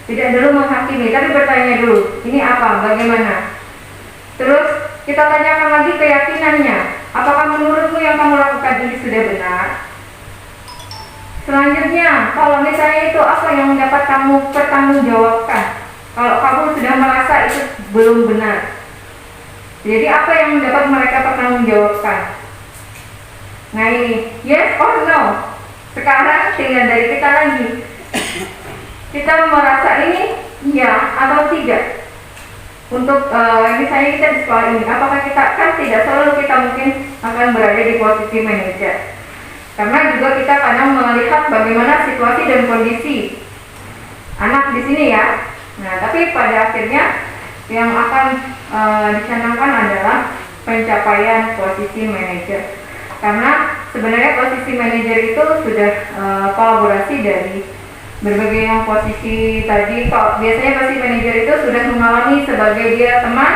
Tidak dulu menghakimi, tapi bertanya dulu, ini apa? Bagaimana? Terus kita tanyakan lagi keyakinannya. Apakah menurutmu yang kamu lakukan ini sudah benar? Selanjutnya, kalau misalnya itu apa yang dapat kamu pertanggungjawabkan? Kalau kamu sudah merasa itu belum benar, jadi apa yang dapat mereka pertanggungjawabkan? Nah ini, yes or no. Sekarang tinggal dari kita lagi. Kita merasa ini ya atau tidak. Untuk misalnya kita di sekolah ini, apakah kita kan tidak selalu kita mungkin akan berada di posisi manajer. Karena juga kita kadang melihat bagaimana situasi dan kondisi anak di sini ya. Nah, tapi pada akhirnya yang akan dicanangkan adalah pencapaian posisi manajer. Karena sebenarnya posisi manajer itu sudah kolaborasi dari berbagai yang posisi tadi. Kalau biasanya posisi manajer itu sudah mengalami sebagai dia teman,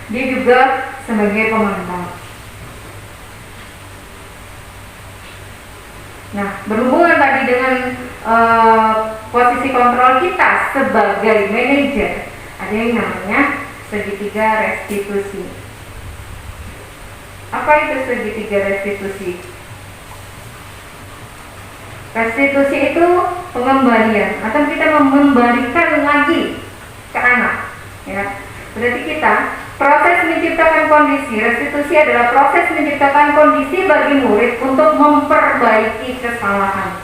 dia juga sebagai pemantau. Nah, berhubungan tadi dengan posisi kontrol kita sebagai manajer, ada yang namanya segitiga restitusi. Apa itu segitiga restitusi? Restitusi itu pengembalian atau kita mengembalikan lagi ke anak, ya. Berarti kita proses menciptakan kondisi. Restitusi adalah proses menciptakan kondisi bagi murid untuk memperbaiki kesalahan.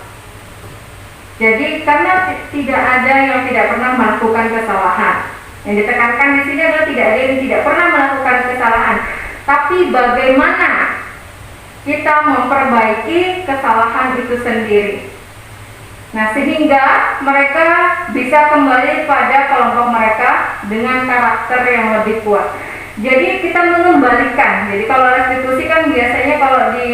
Jadi karena tidak ada yang tidak pernah melakukan kesalahan. Yang ditekankan di sini adalah tidak ada yang tidak pernah melakukan kesalahan. Tapi bagaimana kita memperbaiki kesalahan itu sendiri. Nah, sehingga mereka bisa kembali pada kelompok mereka dengan karakter yang lebih kuat. Jadi kita mengembalikan. Jadi kalau restitusi kan biasanya kalau di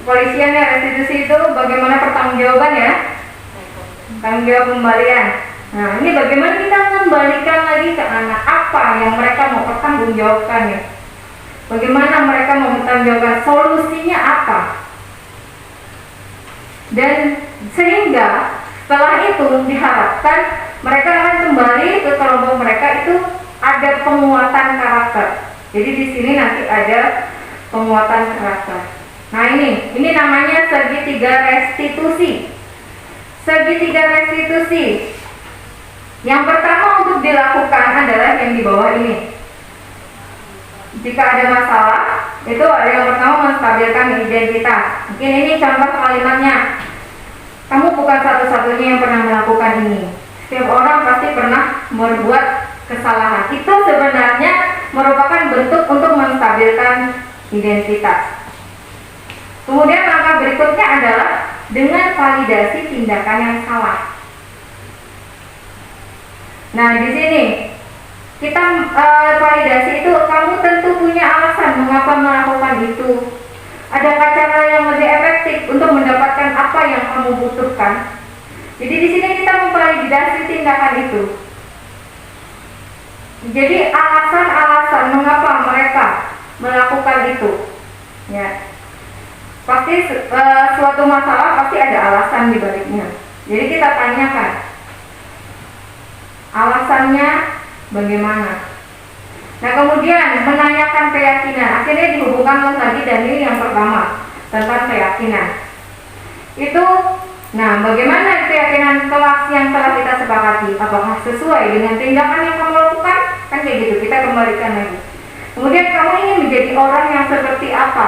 kepolisian ya, restitusi itu bagaimana pertanggungjawaban ya, tanggung jawab kembalian. Nah, ini bagaimana kita mengembalikan lagi ke anak apa yang mereka mau pertanggungjawabkan ya. Bagaimana mereka mau bertanggungjawabkan, solusinya apa? Dan sehingga setelah itu diharapkan mereka akan kembali ke kelompok mereka itu ada penguatan karakter. Jadi di sini nanti ada penguatan karakter. Nah ini namanya segitiga restitusi. Segitiga restitusi. Yang pertama untuk dilakukan adalah yang di bawah ini. Jika ada masalah, itu ada yang pertama menstabilkan identitas. Mungkin ini contoh kalimatnya. Kamu bukan satu-satunya yang pernah melakukan ini. Setiap orang pasti pernah berbuat kesalahan. Itu sebenarnya merupakan bentuk untuk menstabilkan identitas. Kemudian langkah berikutnya adalah dengan validasi tindakan yang salah. Nah, di sini kita validasi itu, kamu tentu punya alasan mengapa melakukan itu. Adakah cara yang lebih efektif untuk mendapatkan apa yang kamu butuhkan? Jadi di sini kita memvalidasi tindakan itu. Jadi alasan-alasan mengapa mereka melakukan itu, ya pasti suatu masalah pasti ada alasan di baliknya. Jadi kita tanyakan alasannya bagaimana. Nah kemudian menanyakan keyakinan, akhirnya dihubungkan lagi dan ini yang pertama tentang keyakinan. Itu, nah bagaimana keyakinan kelas yang telah kita sepakati? Apakah sesuai dengan tindakan yang kamu lakukan? Kan kayak gitu, kita kembalikan lagi. Kemudian kamu ingin menjadi orang yang seperti apa?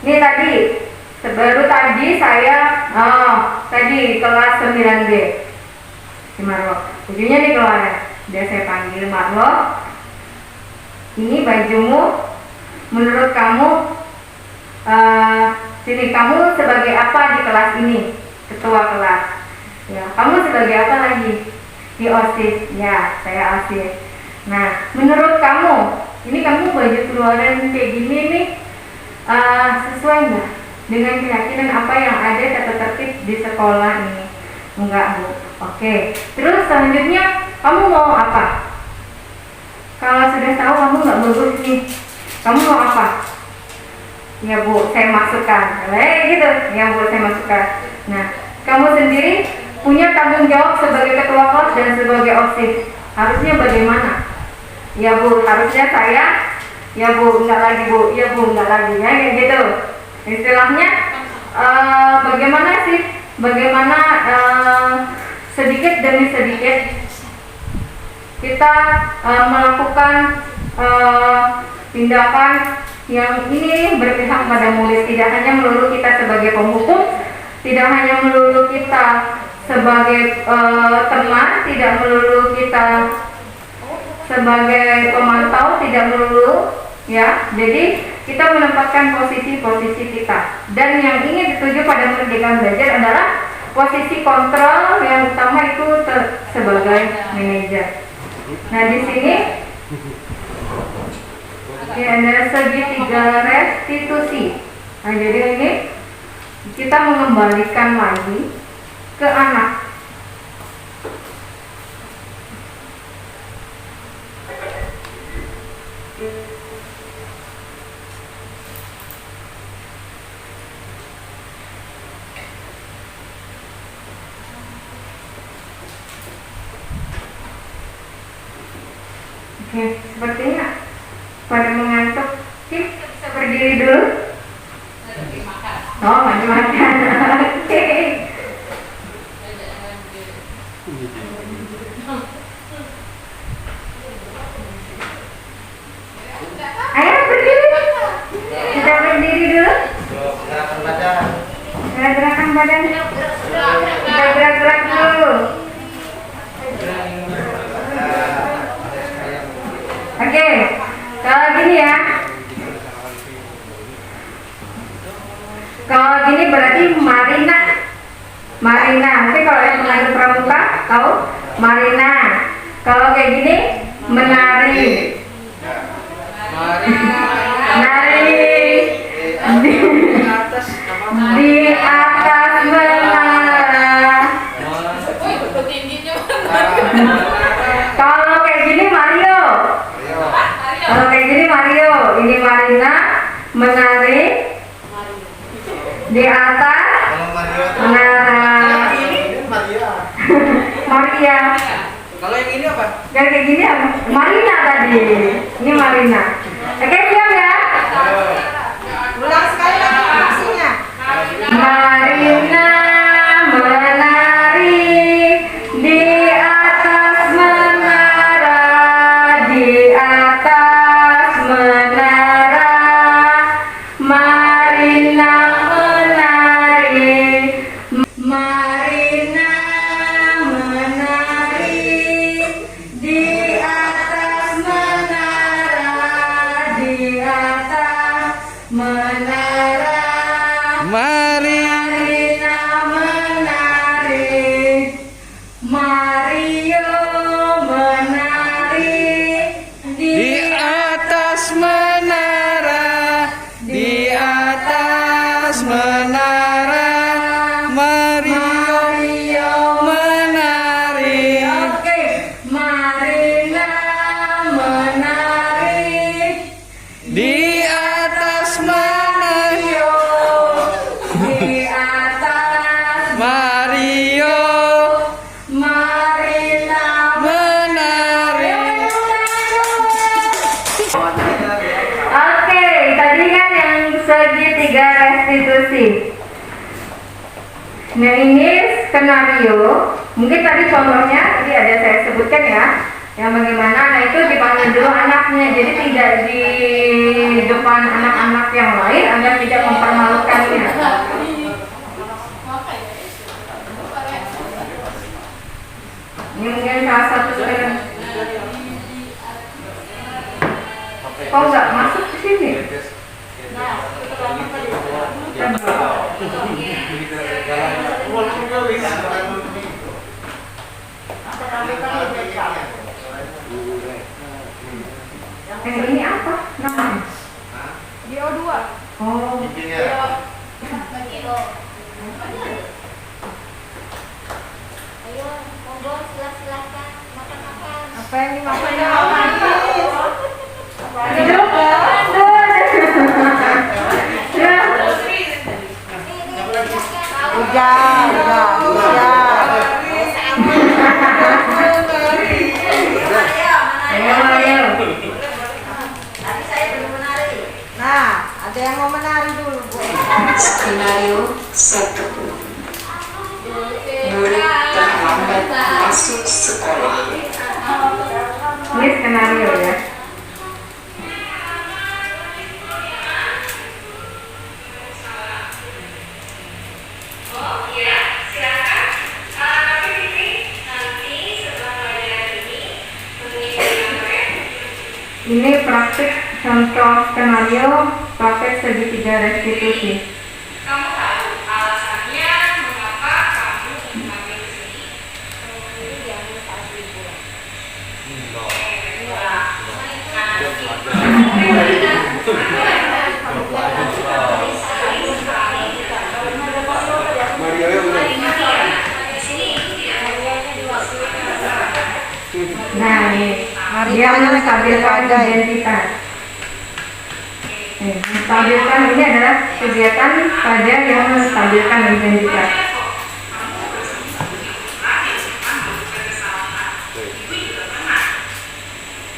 Ini tadi, baru tadi saya, tadi kelas 9B di Marlo. Ujungnya nih keluarnya, udah saya panggil Marlo. Ini bajumu, menurut kamu, sini kamu sebagai apa di kelas ini? Ketua kelas. Ya, kamu sebagai apa lagi? Di OSIS. Ya, saya OSIS. Nah, menurut kamu, ini kamu baju keluaran kayak gini nih, sesuai nggak dengan keyakinan apa yang ada tata tertib di sekolah ini? Enggak, Bu. Oke. Terus selanjutnya kamu mau apa? Kalau sudah tahu kamu nggak bagus nih, kamu mau apa? Ya Bu, saya masukkan. Gitu. Ya Bu, saya masukkan. Nah, kamu sendiri punya tanggung jawab sebagai ketua kelas dan sebagai OSIS. Harusnya bagaimana? Ya Bu, harusnya saya. Ya Bu, enggak lagi Bu. Ya Bu, enggak lagi. Ya gitu. Istilahnya bagaimana sih? Bagaimana sedikit demi sedikit kita melakukan tindakan yang ini berpihak pada murid, tidak hanya melulu kita sebagai penghukum, tidak hanya melulu kita sebagai teman, tidak melulu kita sebagai pemantau, tidak melulu, ya. Jadi kita menempatkan posisi-posisi kita, dan yang ingin dituju pada merdeka belajar adalah posisi kontrol yang utama itu sebagai manajer. Nah di sini ya, ada segitiga restitusi. Nah jadi ini kita mengembalikan lagi ke anak. Oke, sepertinya pada mengantuk. Sip, bisa berdiri dulu. Oh, lagi makan. Oke. Ayo berdiri. Kita berdiri dulu. Gerakan badan. Gerakan badan. Kita gerak-gerak dulu. Oke, kalau gini ya. Kalau gini berarti Marina. Tapi kalau yang mengajar pramuka, tahu? Marina. Kalau kayak gini, menari. Menari. Di atas menara. Kalau kayak gini Mario. Kalau kayak gini Mario, ini Marina menari di atas menara. Maria. Kalau yang ini apa? Yang kayak gini Marina tadi. Ini Marina. Oke, siap ya? Ulang sekali lagi fungsinya. Marina menari di atas menara, di atas menara. Marina menari, Marina menari di atas menara, di atas menara. Marina menari, Mario menari di atas menara, di atas menara, Mario segitiga restitusi. Nah ini skenario, mungkin tadi contohnya tadi ada saya sebutkan ya, yang bagaimana, nah itu dipanggil dulu anaknya, jadi tidak di depan anak-anak yang lain agar tidak mempermalukannya. Ini mungkin salah satu skenario. Kok nggak masuk ke sini? Ini apa namanya? Bio 2. Oh. Ayo, monggo silakan makan-makan. Apa yang dimakan? Hujan, Tadi saya belum menari. Nah, ada yang mau menari dulu, Bu. Skenario 1. Murid terlambat masuk sekolah. Ini skenario ya. Ini praktik contoh skenario praktek segitiga restitusi. Kamu tahu alasannya mengapa kamu mengambil di sini? Nah ini dia menstabilkan identitas. Menstabilkan ini adalah kegiatan pada yang menstabilkan identitas.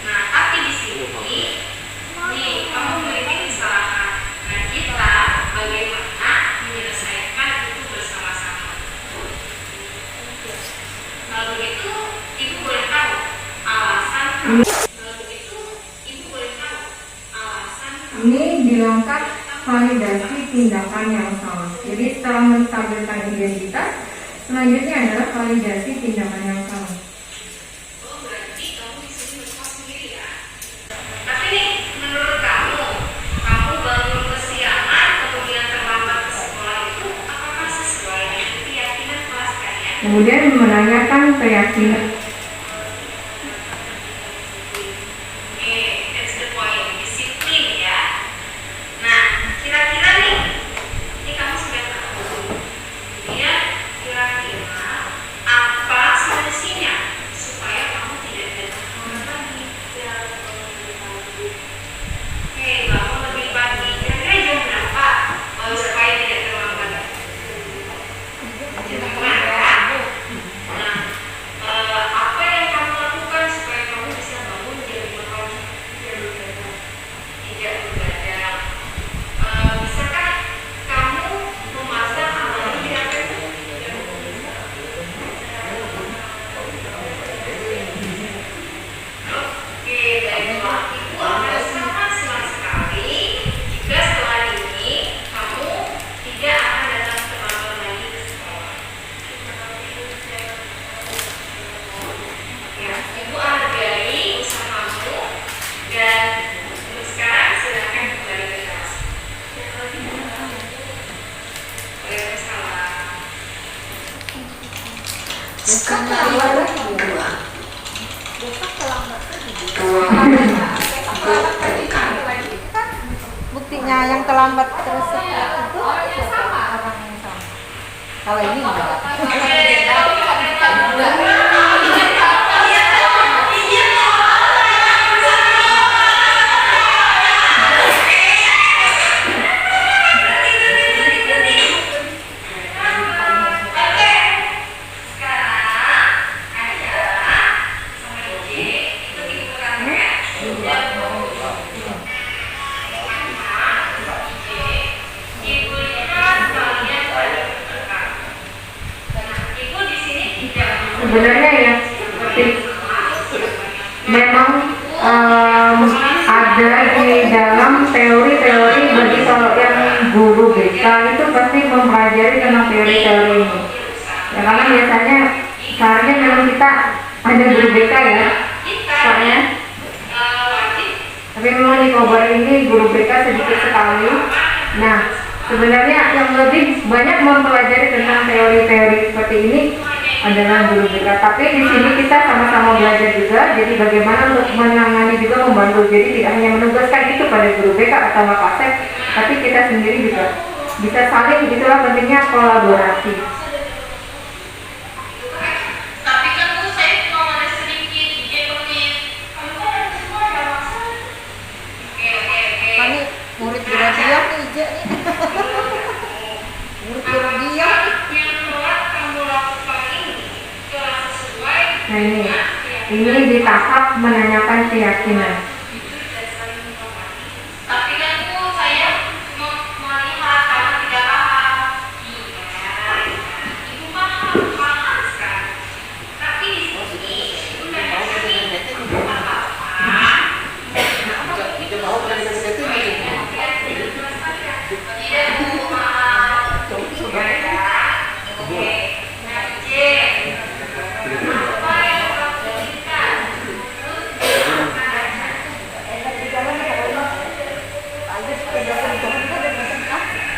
Nah, tapi di sini, nih kamu memiliki kesalahan. Nah, kita bagaimana menyelesaikan itu bersama-sama. Kalau begitu, ibu boleh tahu alasan kamu. Kalau begitu, ibu boleh tahu alasan kamu. Ini dilengkap validasi tindakan yang sama. Jadi setelah menstabilkan identitas, selanjutnya adalah validasi tindakan yang sama. Oh, berarti kamu di sini berkelas sendiri ya. Tapi nih, menurut kamu, kamu bangun kesiangan kemudian terlambat ke sekolah itu apakah sesuai dengan keyakinan kelas kalian? Kemudian menanyakan keyakinan. That's the point, disiplin ya. Nah, kira-kira nih, ini kamu sudah tahu. Kemudian kira-kira apa solusinya supaya kamu tidak terlambat lagi? Oke, bangun lebih pagi. Kira-kira jam berapa? Supaya tidak terlambat. Jam 5 ya. Nah, apa yang kamu lakukan supaya kamu bisa bangun jam 5 pagi? Tidak begadang. Bisakah kamu memasang alarm di HP-mu? Oke, baiklah. Ibu akan sangat senang sekali jika setelah ini kamu tidak akan datang terlambat lagi ke sekolah. Ya, ibu hargai usahamu dan untuk sekarang silakan kembali ke kelas. Waalaikumsalam. Skenario 2. Buktinya yang terlambat terus itu orang yang sama. Kalau ini enggak. sebenarnya ya seperti memang ada di dalam teori-teori bagi kalau yang guru BK itu pasti mempelajari tentang teori-teori ini. Ya karena biasanya seharusnya memang kita ada guru BK ya, soalnya. Tapi memang di Kobar ini guru BK sedikit sekali. Nah, sebenarnya yang lebih banyak mempelajari tentang teori-teori seperti ini adalah guru BK. Tapi di sini kita sama-sama belajar juga. Jadi bagaimana untuk menangani juga membantu. Jadi tidak hanya menugaskan itu pada guru BK atau Mapasek, tapi kita sendiri juga bisa saling. Itulah pentingnya kolaborasi. Tapi kan Bu, saya mau ada sedikit jepit. Oke. Kami murid Gradia nih, Ija nih. Murid Gradia. Yang telah kamu lakukan ini telah sesuai Nah ini di tahap menanyakan keyakinan. Tapi kan Bu, saya melihat karena tidak paham. Iya, Ibu paham sekali. Tapi di sini Bunda Hesti apa-apa. Itu mau bukan dikasih itu ini. Tidak Bu, maaf. Oke, nah J. Apa yang kamu inginkan?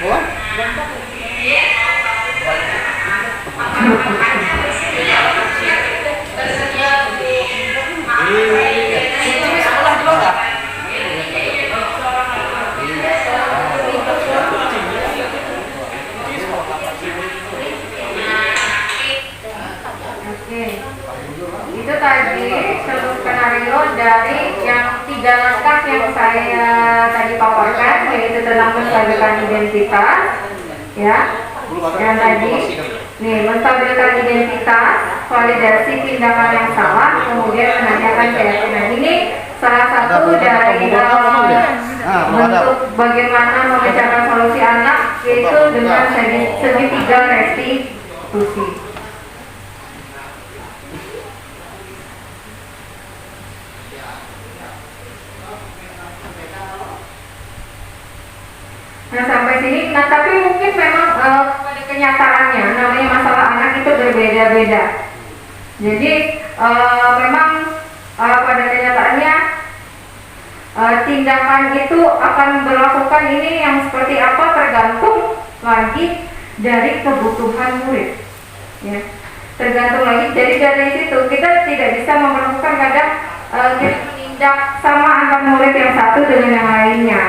Oh? Ini sekolah dulu nggak? Oke, itu tadi seluruh skenario dari yang 3 langkah yang saya tadi paparkan, yaitu tentang menstabilkan identitas, ya. Yang tadi, nih menstabilkan identitas, validasi tindakan yang salah, kemudian menanyakan keyakinan. Ini salah satu dari bentuk bagaimana memecahkan solusi anak, yaitu dengan segitiga restitusi. Nah sampai sini, nah tapi mungkin memang pada kenyataannya namanya masalah anak itu berbeda-beda. Jadi memang pada kenyataannya tindakan itu akan berlakukan ini yang seperti apa tergantung lagi dari kebutuhan murid. Ya, tergantung lagi. Jadi dari situ kita tidak bisa memperlakukan kadang kita menindak sama antar murid yang satu dengan yang lainnya.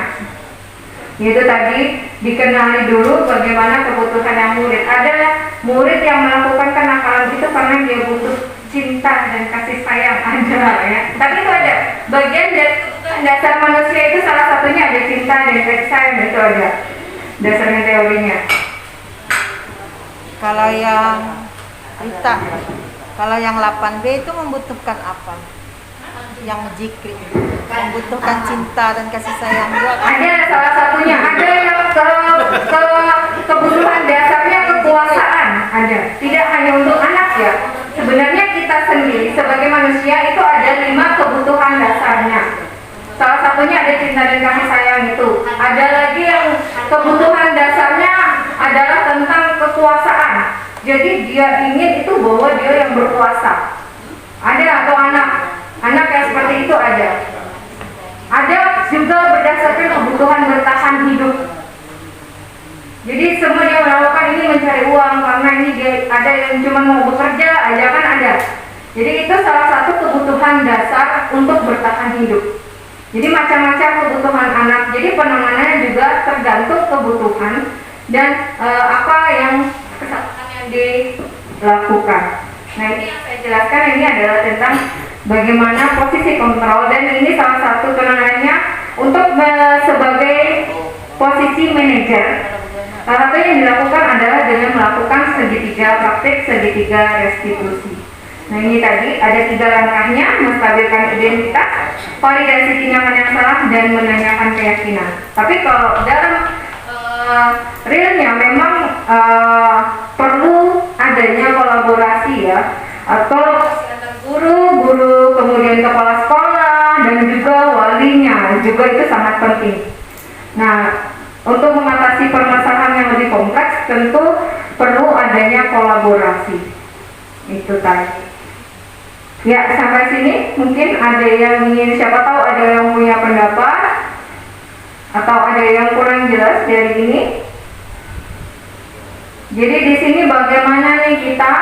Itu tadi dikenali dulu bagaimana kebutuhan yang murid. Ada murid yang melakukan kenakalan itu karena dia butuh cinta dan kasih sayang, ada ya. Tapi itu ada bagian dari dasar manusia itu, salah satunya ada cinta dan kasih sayang, itu ada dasarnya teorinya. Kalau yang Rita, kalau yang 8B itu membutuhkan apa? Yang zikir membutuhkan cinta dan kasih sayang juga. Ada salah satunya, ada yang kebutuhan dasarnya kekuasaan, ada. Tidak hanya untuk anak ya. Sebenarnya kita sendiri sebagai manusia itu ada 5 kebutuhan dasarnya. Salah satunya ada cinta dan kasih sayang itu. Ada lagi yang kebutuhan dasarnya adalah tentang kekuasaan. Jadi dia ingin itu bahwa dia yang berkuasa. Ada atau anak yang seperti itu ada. Ada juga berdasarkan kebutuhan bertahan hidup. Jadi semua dia melakukan ini mencari uang karena ini dia ada yang cuma mau bekerja aja kan ada. Jadi itu salah satu kebutuhan dasar untuk bertahan hidup. Jadi macam-macam kebutuhan anak. Jadi penanganannya juga tergantung kebutuhan dan apa yang kesalahan yang dilakukan. Nah ini yang saya jelaskan ini adalah tentang bagaimana posisi kontrol, dan ini salah satu penanganannya untuk sebagai posisi manajer. Salah satu yang dilakukan adalah dengan melakukan praktik segitiga restitusi. Nah ini tadi ada 3 langkahnya: menstabilkan identitas, validasi tindakan yang salah, dan menanyakan keyakinan. Tapi kalau dalam realnya memang perlu adanya kolaborasi ya atau guru, kemudian kepala sekolah, dan juga walinya, juga itu sangat penting. Nah, untuk mengatasi permasalahan yang lebih kompleks tentu perlu adanya kolaborasi. Itu tadi. Ya, sampai sini mungkin ada yang ingin, siapa tahu ada yang punya pendapat atau ada yang kurang jelas dari ini. Jadi di sini bagaimana nih kita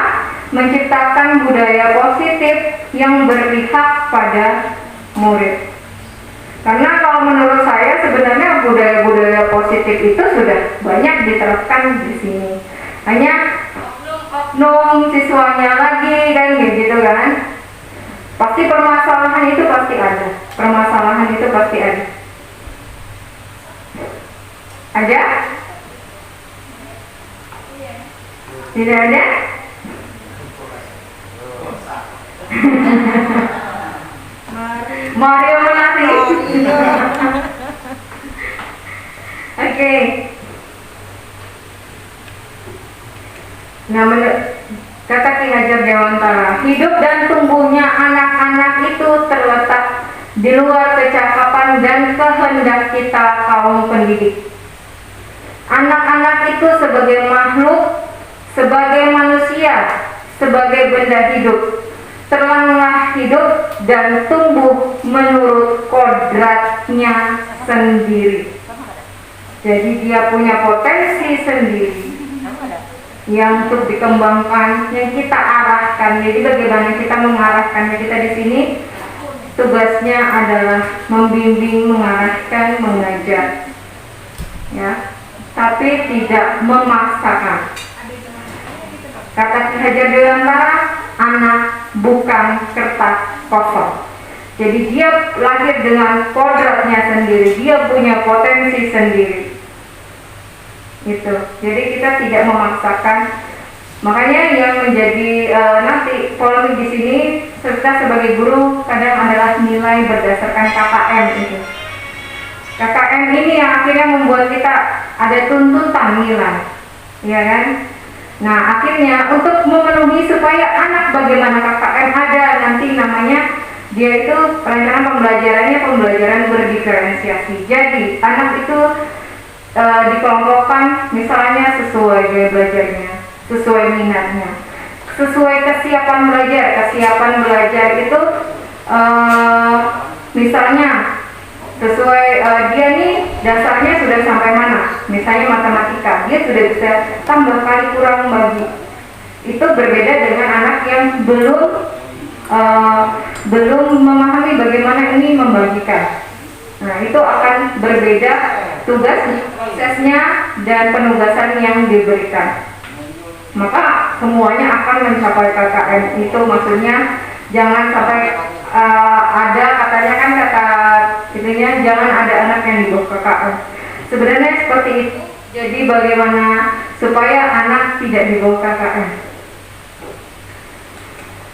menciptakan budaya positif yang berpihak pada murid. Karena kalau menurut saya sebenarnya budaya-budaya positif itu sudah banyak diterapkan di sini. Hanya oknum siswanya lagi kan gitu kan. Pasti permasalahan itu pasti ada. Permasalahan itu pasti ada. Ada? Tidak ada? Mario menari. Oke. Nah, kata Ki Hajar Dewantara, hidup dan tumbuhnya anak-anak itu terletak di luar kecakapan dan kehendak kita kaum pendidik. Anak-anak itu sebagai makhluk, sebagai manusia, sebagai benda hidup, terlanglah hidup dan tumbuh menurut kodratnya sendiri. Jadi dia punya potensi sendiri yang untuk dikembangkan, yang kita arahkan. Jadi bagaimana kita mengarahkannya? Kita di sini tugasnya adalah membimbing, mengarahkan, mengajar, ya, tapi tidak memaksakan. Kata Ki Hajar Dewantara, anak bukan kertas kosong. Jadi dia lahir dengan kodratnya sendiri, dia punya potensi sendiri. Itu. Jadi kita tidak memaksakan. Makanya yang menjadi nanti polemik di sini, serta sebagai guru kadang adalah nilai berdasarkan KKM itu. KKM ini yang akhirnya membuat kita ada tuntutan nilai, ya kan? Nah, akhirnya untuk memenuhi supaya anak bagaimana KKM ada nanti namanya dia itu perencanaan pembelajaran berdiferensiasi. Jadi anak itu dikelompokkan misalnya sesuai gaya belajarnya, sesuai minatnya, sesuai kesiapan belajar. Kesiapan belajar itu misalnya sesuai dia nih dasarnya sudah sampai mana, misalnya matematika dia sudah bisa tambah kali kurang bagi. Itu berbeda dengan anak yang belum memahami bagaimana ini membagikan. Nah, itu akan berbeda tugas, prosesnya, dan penugasan yang diberikan. Maka semuanya akan mencapai KKM itu, maksudnya jangan sampai ada katanya kan kata itunya jangan ada anak yang di bawah KKM. Sebenarnya seperti itu. Jadi bagaimana supaya anak tidak di bawah KKM.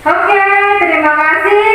Oke, terima kasih.